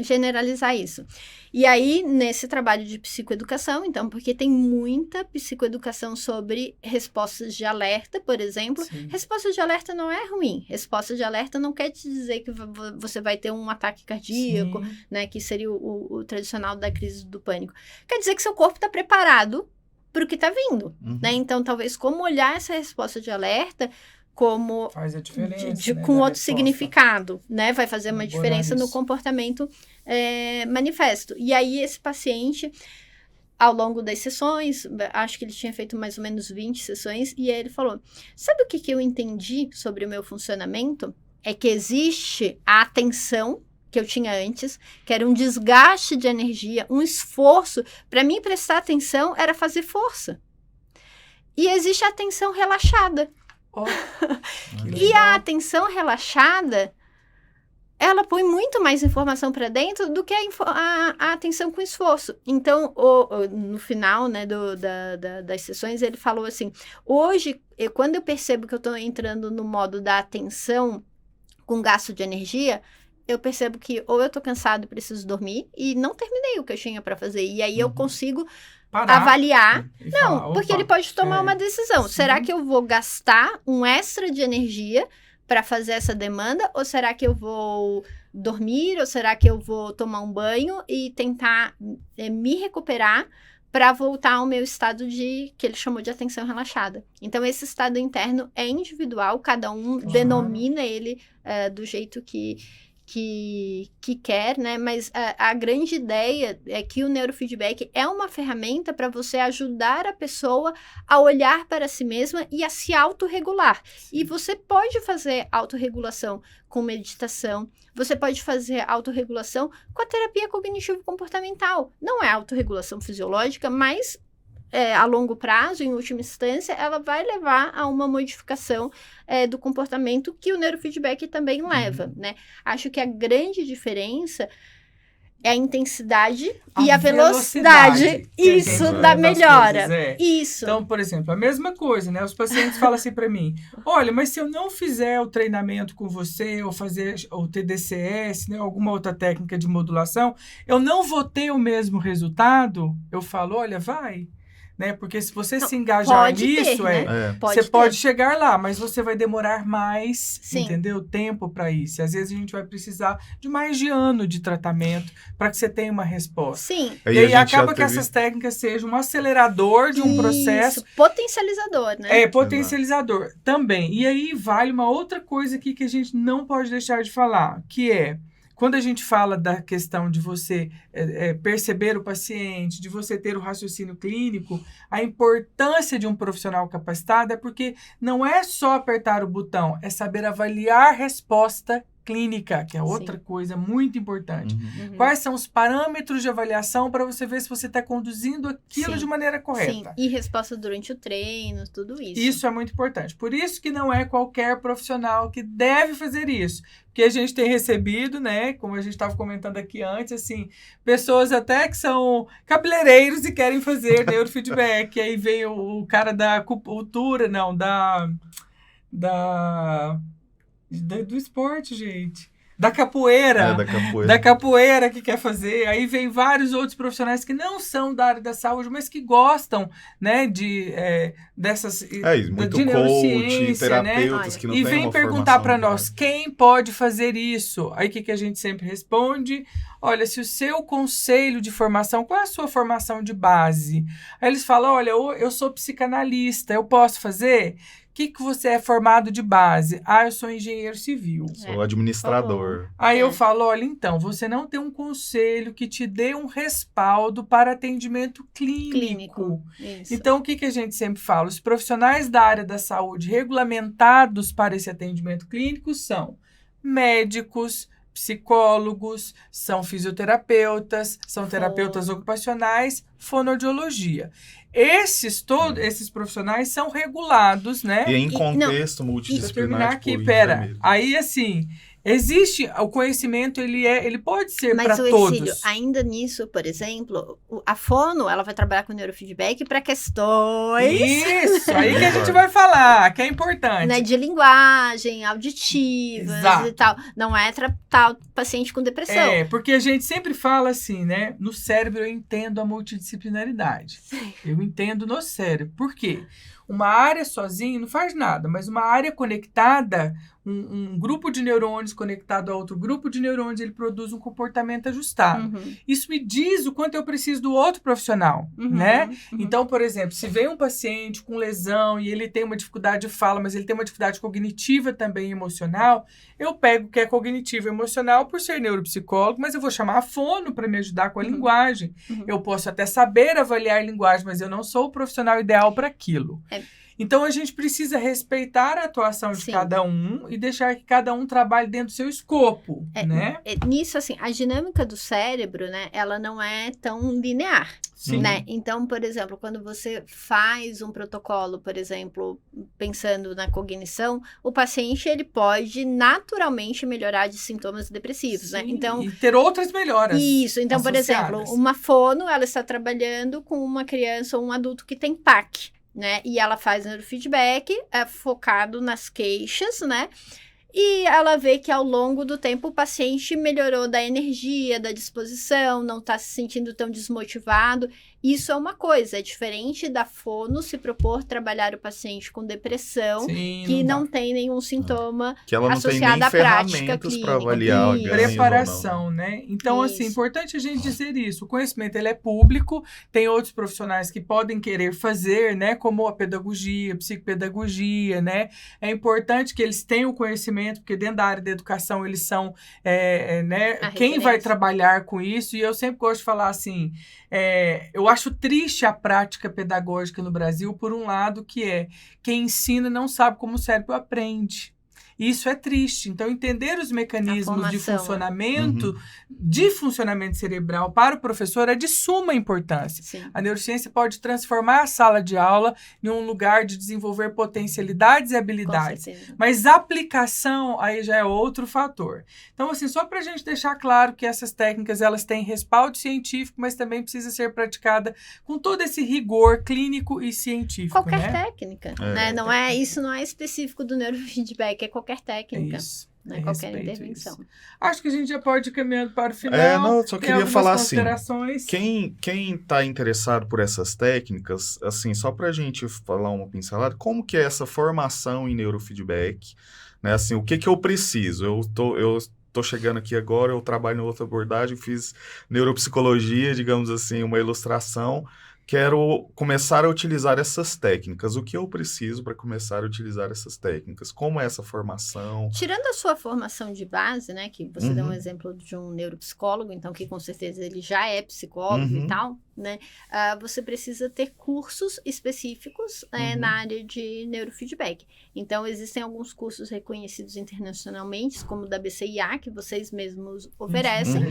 B: generalizar isso. E aí, nesse trabalho de psicoeducação, então, porque tem muita psicoeducação sobre respostas de alerta, por exemplo.
C: Sim.
B: Resposta de alerta não é ruim. Resposta de alerta não quer te dizer que você vai ter um ataque cardíaco, né, que seria o tradicional da crise do pânico. Quer dizer que seu corpo está preparado para o que está vindo, né? Então, talvez, como olhar essa resposta de alerta como
C: faz a diferença, né,
B: com outro
C: resposta.
B: Significado, né? Vai fazer uma diferença no comportamento manifesto. E aí, esse paciente, ao longo das sessões, acho que ele tinha feito mais ou menos 20 sessões, e aí ele falou, sabe o que eu entendi sobre o meu funcionamento? É que existe a atenção que eu tinha antes, que era um desgaste de energia, um esforço. Para mim, prestar atenção era fazer força. E existe a atenção relaxada. E a atenção relaxada, ela põe muito mais informação para dentro do que a atenção com esforço. Então, no final, né, das sessões, ele falou assim, hoje, quando eu percebo que eu estou entrando no modo da atenção com gasto de energia, eu percebo que ou eu estou cansado e preciso dormir e não terminei o que eu tinha para fazer. E aí eu consigo avaliar. Não, porque ele pode tomar uma decisão. Sim. Será que eu vou gastar um extra de energia para fazer essa demanda? Ou será que eu vou dormir? Ou será que eu vou tomar um banho e tentar me recuperar para voltar ao meu estado que ele chamou de atenção relaxada? Então, esse estado interno é individual, cada um denomina ele do jeito que quer, né? Mas a grande ideia é que o neurofeedback é uma ferramenta para você ajudar a pessoa a olhar para si mesma e a se autorregular. E você pode fazer autorregulação com meditação, você pode fazer autorregulação com a terapia cognitivo-comportamental. Não é autorregulação fisiológica, mas a longo prazo, em última instância, ela vai levar a uma modificação do comportamento que o neurofeedback também leva, né? Acho que a grande diferença é a intensidade e a velocidade isso da melhora. Isso.
C: Então, por exemplo, a mesma coisa, né? Os pacientes falam assim para mim, olha, mas se eu não fizer o treinamento com você, ou fazer o TDCS, né, alguma outra técnica de modulação, eu não vou ter o mesmo resultado? Eu falo, olha, vai. Né? Porque se você se engajar nisso, você pode chegar lá, mas você vai demorar mais, entendeu? Tempo para isso. E às vezes a gente vai precisar de mais de ano de tratamento para que você tenha uma resposta.
B: Sim.
C: E aí acaba que essas técnicas sejam um acelerador de um processo.
B: Potencializador, né?
C: Potencializador também. E aí vale uma outra coisa aqui que a gente não pode deixar de falar, que é quando a gente fala da questão de você perceber o paciente, de você ter o raciocínio clínico, a importância de um profissional capacitado é porque não é só apertar o botão, é saber avaliar a resposta clínica, que é outra coisa muito importante. Quais são os parâmetros de avaliação para você ver se você está conduzindo aquilo de maneira correta?
B: Sim, e resposta durante o treino, tudo isso.
C: Isso é muito importante. Por isso que não é qualquer profissional que deve fazer isso. Porque a gente tem recebido, né, como a gente estava comentando aqui antes, assim, pessoas até que são cabeleireiros e querem fazer neurofeedback. Aí vem o cara da acupuntura, não, do esporte, gente. da capoeira.
A: Da capoeira.
C: Da capoeira que quer fazer. Aí vem vários outros profissionais que não são da área da saúde, mas que gostam, né, dessas
A: Muito
C: de
A: coach,
C: neurociência,
A: terapeutas
C: né?
A: que não
C: E
A: têm
C: vem
A: uma
C: perguntar para
A: formação
C: nós, quem pode fazer isso? Aí o que a gente sempre responde? Olha, se o seu conselho de formação, qual é a sua formação de base? Aí eles falam, olha, eu sou psicanalista, eu posso fazer? O que você é formado de base? Ah, eu sou engenheiro civil.
A: Sou administrador.
C: Aí eu falo, olha, então, você não tem um conselho que te dê um respaldo para atendimento clínico.
B: Isso.
C: Então, o que a gente sempre fala? Os profissionais da área da saúde regulamentados para esse atendimento clínico são médicos, psicólogos, são fisioterapeutas, são terapeutas ocupacionais, fonoaudiologia. Esses profissionais são regulados, né?
A: E em contexto multidisciplinar.
C: Deixa eu terminar aqui, Aí, assim, existe o conhecimento, ele pode ser para todos.
B: Mas, ainda nisso, por exemplo, a fono, ela vai trabalhar com neurofeedback para questões...
C: Isso, aí que a gente vai falar, que é importante.
B: Né, de linguagem, auditivas e tal. Não é tratar o paciente com depressão.
C: Porque a gente sempre fala assim, né? No cérebro eu entendo a multidisciplinaridade.
B: Sim.
C: Eu entendo no cérebro. Por quê? Uma área sozinha não faz nada, mas uma área conectada, um grupo de neurônios conectado a outro grupo de neurônios, ele produz um comportamento ajustado. Isso me diz o quanto eu preciso do outro profissional, né? Então, por exemplo, se vem um paciente com lesão e ele tem uma dificuldade de fala, mas ele tem uma dificuldade cognitiva também emocional, eu pego o que é cognitivo e emocional por ser neuropsicólogo, mas eu vou chamar a fono para me ajudar com a linguagem. Eu posso até saber avaliar linguagem, mas eu não sou o profissional ideal para aquilo. Então, a gente precisa respeitar a atuação de cada um e deixar que cada um trabalhe dentro do seu escopo, né?
B: Nisso, assim, a dinâmica do cérebro, né, ela não é tão linear, né? Então, por exemplo, quando você faz um protocolo, por exemplo, pensando na cognição, o paciente, ele pode naturalmente melhorar de sintomas depressivos, né? Então,
C: e ter outras melhoras.
B: Isso. Então,
C: associadas.
B: por exemplo, uma fono, ela está trabalhando com uma criança ou um adulto que tem PAC, né? E ela faz neurofeedback focado nas queixas, né? E ela vê que ao longo do tempo o paciente melhorou da energia, da disposição, não está se sentindo tão desmotivado. Isso é uma coisa, é diferente da fono se propor trabalhar o paciente com depressão, que não tem nenhum sintoma
A: que ela não
B: associado
A: tem nem
B: à prática
A: ferramentas
B: clínica.
A: para avaliar
C: Preparação, né? Então, assim, importante a gente dizer isso. O conhecimento, ele é público, tem outros profissionais que podem querer fazer, né? Como a pedagogia, a psicopedagogia, né? É importante que eles tenham o conhecimento, porque dentro da área da educação eles são, né? Quem vai trabalhar com isso, e eu sempre gosto de falar assim, eu acho triste a prática pedagógica no Brasil, por um lado, que é quem ensina não sabe como o cérebro aprende. Isso é triste. Então, entender os mecanismos de funcionamento cerebral para o professor é de suma importância.
B: Sim.
C: A neurociência pode transformar a sala de aula em um lugar de desenvolver potencialidades e habilidades. Mas a aplicação aí já é outro fator. Então, assim, só para a gente deixar claro que essas técnicas, elas têm respaldo científico, mas também precisa ser praticada com todo esse rigor clínico e científico.
B: Qualquer técnica, né? Isso não é específico do neurofeedback, é qualquer técnica.
C: Isso.
B: Né? Qualquer intervenção.
C: Isso. Acho que a gente já pode ir caminhando para o final.
A: Eu só queria falar assim, quem está interessado por essas técnicas, assim, só para a gente falar uma pincelada, como que é essa formação em neurofeedback, né? Assim, o que eu preciso? Eu tô chegando aqui agora, eu trabalho em outra abordagem, fiz neuropsicologia, digamos assim, uma ilustração. Quero começar a utilizar essas técnicas. O que eu preciso para começar a utilizar essas técnicas? Como é essa formação?
B: Tirando a sua formação de base, né? Que você deu um exemplo de um neuropsicólogo, então que com certeza ele já é psicólogo e tal, né? Você precisa ter cursos específicos na área de neurofeedback. Então, existem alguns cursos reconhecidos internacionalmente, como o da BCIA, que vocês mesmos oferecem.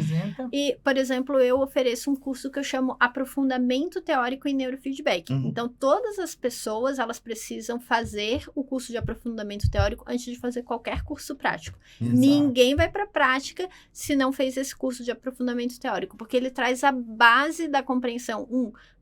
B: E, por exemplo, eu ofereço um curso que eu chamo Aprofundamento Teórico em Neurofeedback. Então, todas as pessoas, elas precisam fazer o curso de aprofundamento teórico antes de fazer qualquer curso prático. Ninguém vai para a prática se não fez esse curso de aprofundamento teórico, porque ele traz a base da compreensão,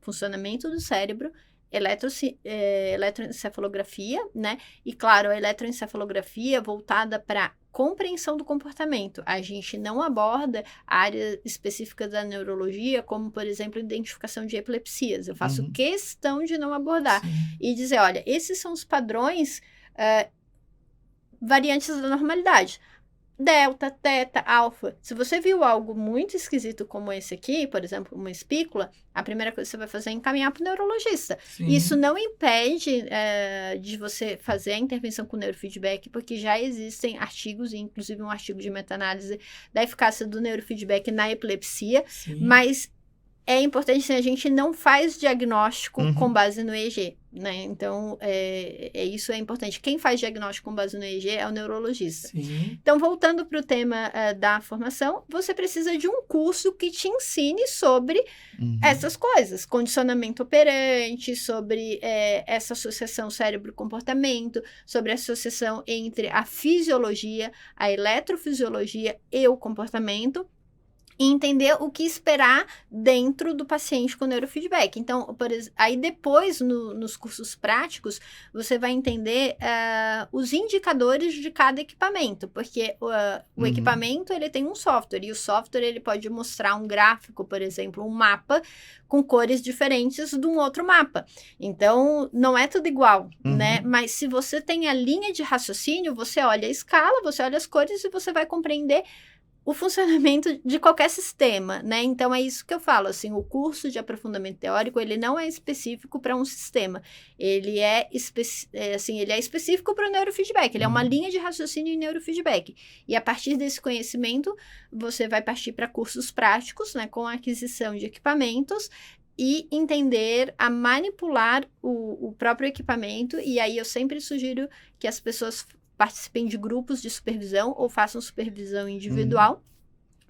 B: funcionamento do cérebro, eletroencefalografia, né? E, claro, a eletroencefalografia voltada para compreensão do comportamento. A gente não aborda a área específica da neurologia, como, por exemplo, identificação de epilepsias. Eu faço questão de não abordar.
C: Sim.
B: E dizer, olha, esses são os padrões variantes da normalidade. Delta, teta, alfa. Se você viu algo muito esquisito como esse aqui, por exemplo, uma espícula, a primeira coisa que você vai fazer é encaminhar para o neurologista.
C: Sim.
B: Isso não impede de você fazer a intervenção com neurofeedback, porque já existem artigos, inclusive um artigo de meta-análise da eficácia do neurofeedback na epilepsia,
C: Sim.
B: mas é importante que a gente não faz diagnóstico com base no EEG, né? Então, isso é importante. Quem faz diagnóstico com base no EEG é o neurologista.
C: Sim.
B: Então, voltando para o tema da formação, você precisa de um curso que te ensine sobre essas coisas. Condicionamento operante, sobre essa associação cérebro-comportamento, sobre a associação entre a fisiologia, a eletrofisiologia e o comportamento, e entender o que esperar dentro do paciente com neurofeedback. Então, aí depois, nos cursos práticos, você vai entender os indicadores de cada equipamento, porque o equipamento, ele tem um software, e o software, ele pode mostrar um gráfico, por exemplo, um mapa com cores diferentes de um outro mapa. Então, não é tudo igual, né? Mas se você tem a linha de raciocínio, você olha a escala, você olha as cores e você vai compreender o funcionamento de qualquer sistema, né? Então, é isso que eu falo, assim, o curso de aprofundamento teórico, ele não é específico para um sistema, ele é específico para o neurofeedback, ele é uma linha de raciocínio em neurofeedback, e a partir desse conhecimento, você vai partir para cursos práticos, né, com a aquisição de equipamentos, e entender a manipular o próprio equipamento, e aí eu sempre sugiro que as pessoas participem de grupos de supervisão ou façam supervisão individual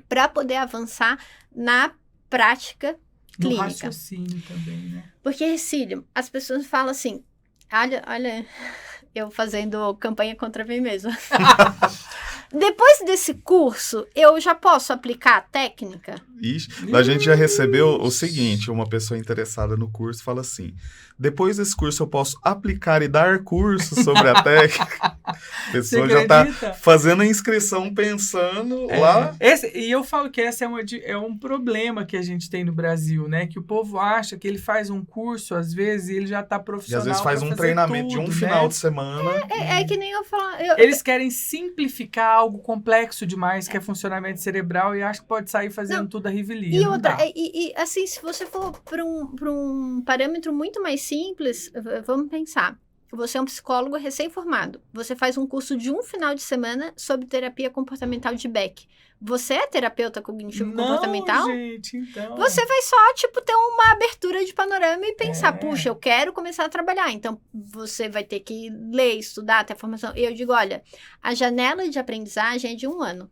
B: para poder avançar na prática clínica.
C: No raciocínio também, né?
B: Porque, Cílio, as pessoas falam assim, olha, eu fazendo campanha contra mim mesma. Depois desse curso, eu já posso aplicar a técnica?
A: Ixi, a gente já recebeu o seguinte, uma pessoa interessada no curso fala assim, depois desse curso eu posso aplicar e dar curso sobre a técnica? A pessoa já está fazendo a inscrição pensando lá.
C: E eu falo que esse é um problema que a gente tem no Brasil, né? Que o povo acha que ele faz um curso, às vezes, e ele já está profissional.
A: E às vezes faz um treinamento de um final de semana.
B: É que nem eu falo.
C: Eles querem simplificar algo complexo demais, que é funcionamento cerebral, e acham que pode sair fazendo tudo a rivelia.
B: E assim, se você for para um parâmetro muito mais simples, vamos pensar. Você é um psicólogo recém-formado. Você faz um curso de um final de semana sobre terapia comportamental de Beck. Você é terapeuta cognitivo-comportamental?
C: Não, gente, então...
B: Você vai só, ter uma abertura de panorama e pensar, puxa, eu quero começar a trabalhar. Então, você vai ter que ler, estudar, ter formação. E eu digo, olha, a janela de aprendizagem é de 1 ano.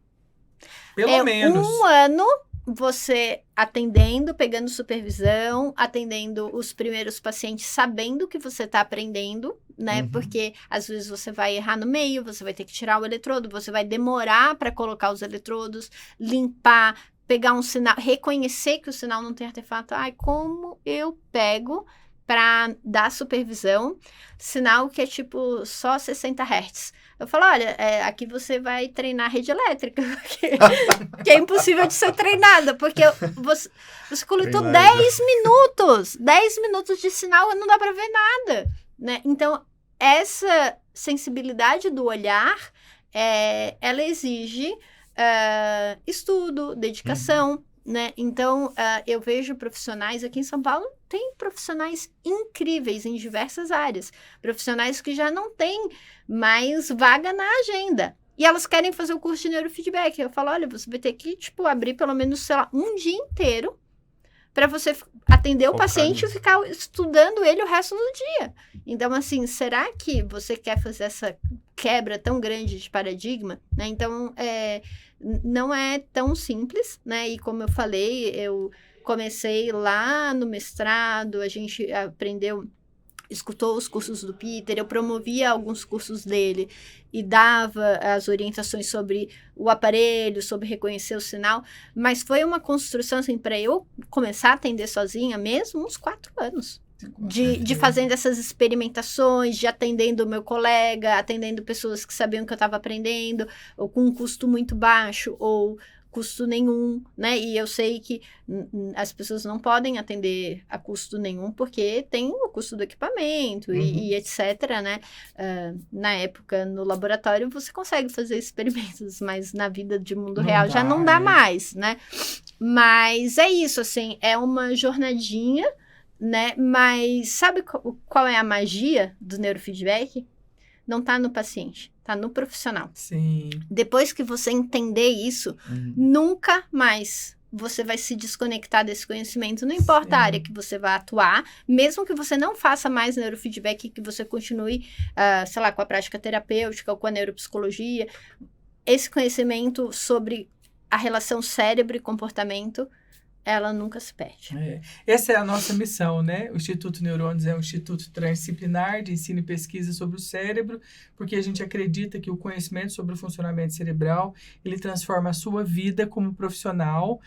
C: Pelo menos.
B: 1 ano... você atendendo, pegando supervisão, atendendo os primeiros pacientes, sabendo que você está aprendendo, né? Porque às vezes você vai errar no meio, você vai ter que tirar o eletrodo, você vai demorar para colocar os eletrodos, limpar, pegar um sinal, reconhecer que o sinal não tem artefato. Ai, como eu pego para dar supervisão, sinal que é só 60 Hz. Eu falo, olha, aqui você vai treinar rede elétrica, que é impossível de ser treinada, porque você coletou 10 minutos de sinal, não dá para ver nada, né? Então, essa sensibilidade do olhar, ela exige estudo, dedicação, né? Então, eu vejo profissionais aqui em São Paulo, tem profissionais incríveis em diversas áreas, profissionais que já não têm mais vaga na agenda, e elas querem fazer o curso de neurofeedback. Eu falo, olha, você vai ter que, abrir pelo menos, sei lá, um dia inteiro para você atender o paciente e ficar estudando ele o resto do dia. Então, assim, será que você quer fazer essa quebra tão grande de paradigma, né? Então, não é tão simples, né? E como eu falei, eu comecei lá no mestrado, a gente escutou os cursos do Peter, eu promovia alguns cursos dele e dava as orientações sobre o aparelho, sobre reconhecer o sinal, mas foi uma construção, assim, para eu começar a atender sozinha mesmo, uns 4 anos. de fazendo essas experimentações, de atendendo o meu colega, atendendo pessoas que sabiam que eu estava aprendendo, ou com um custo muito baixo, ou custo nenhum, né? E eu sei que as pessoas não podem atender a custo nenhum, porque tem o custo do equipamento e etc, né? Na época, no laboratório, você consegue fazer experimentos, mas na vida de mundo real já não dá mais, né? Mas é isso, assim, é uma jornadinha, né? Mas sabe qual é a magia do neurofeedback? Não tá no paciente, tá no profissional.
C: Sim.
B: Depois que você entender isso, nunca mais você vai se desconectar desse conhecimento. Não importa a área que você vai atuar, mesmo que você não faça mais neurofeedback, que você continue, sei lá, com a prática terapêutica ou com a neuropsicologia, esse conhecimento sobre a relação cérebro e comportamento, ela nunca se perde.
C: Essa é a nossa missão, né? O Instituto Neurônios é um instituto transdisciplinar de ensino e pesquisa sobre o cérebro, porque a gente acredita que o conhecimento sobre o funcionamento cerebral, ele transforma a sua vida como profissional,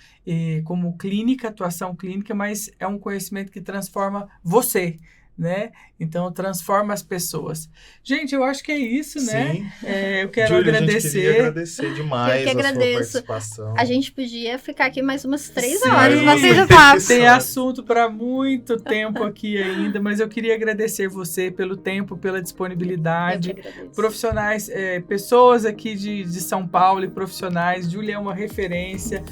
C: como clínica, atuação clínica, mas é um conhecimento que transforma você, né? Então, transforma as pessoas. Gente, eu acho que é isso, né?
A: Sim.
C: Eu quero
A: Júlia,
C: agradecer.
A: A gente queria agradecer demais
B: Eu que agradeço.
A: a sua participação.
B: A gente podia ficar aqui mais umas 3
C: Sim.
B: horas batendo papo.
C: Tem assunto para muito tempo aqui ainda, mas eu queria agradecer você pelo tempo, pela disponibilidade. Profissionais, pessoas aqui de São Paulo e profissionais. Júlia é uma referência.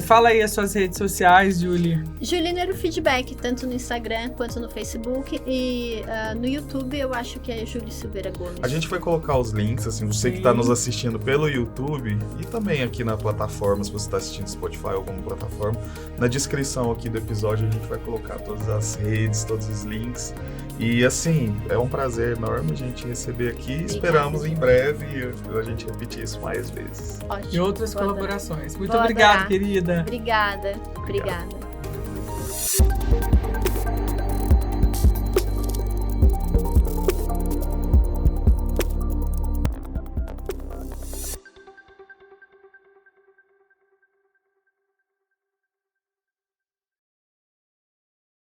C: Fala aí as suas redes sociais, Júlia.
B: Júlia Neurofeedback, tanto no Instagram quanto no Facebook. E no YouTube eu acho que é Júlia Silveira Gomes.
A: A gente vai colocar os links, assim, você que está nos assistindo pelo YouTube e também aqui na plataforma, se você está assistindo Spotify ou alguma plataforma, na descrição aqui do episódio a gente vai colocar todas as redes, todos os links. E assim, é um prazer enorme a gente receber aqui. Obrigada. Esperamos em breve a gente repetir isso mais vezes.
B: Ótimo.
C: E outras colaborações. Muito obrigado, querida.
B: Obrigada.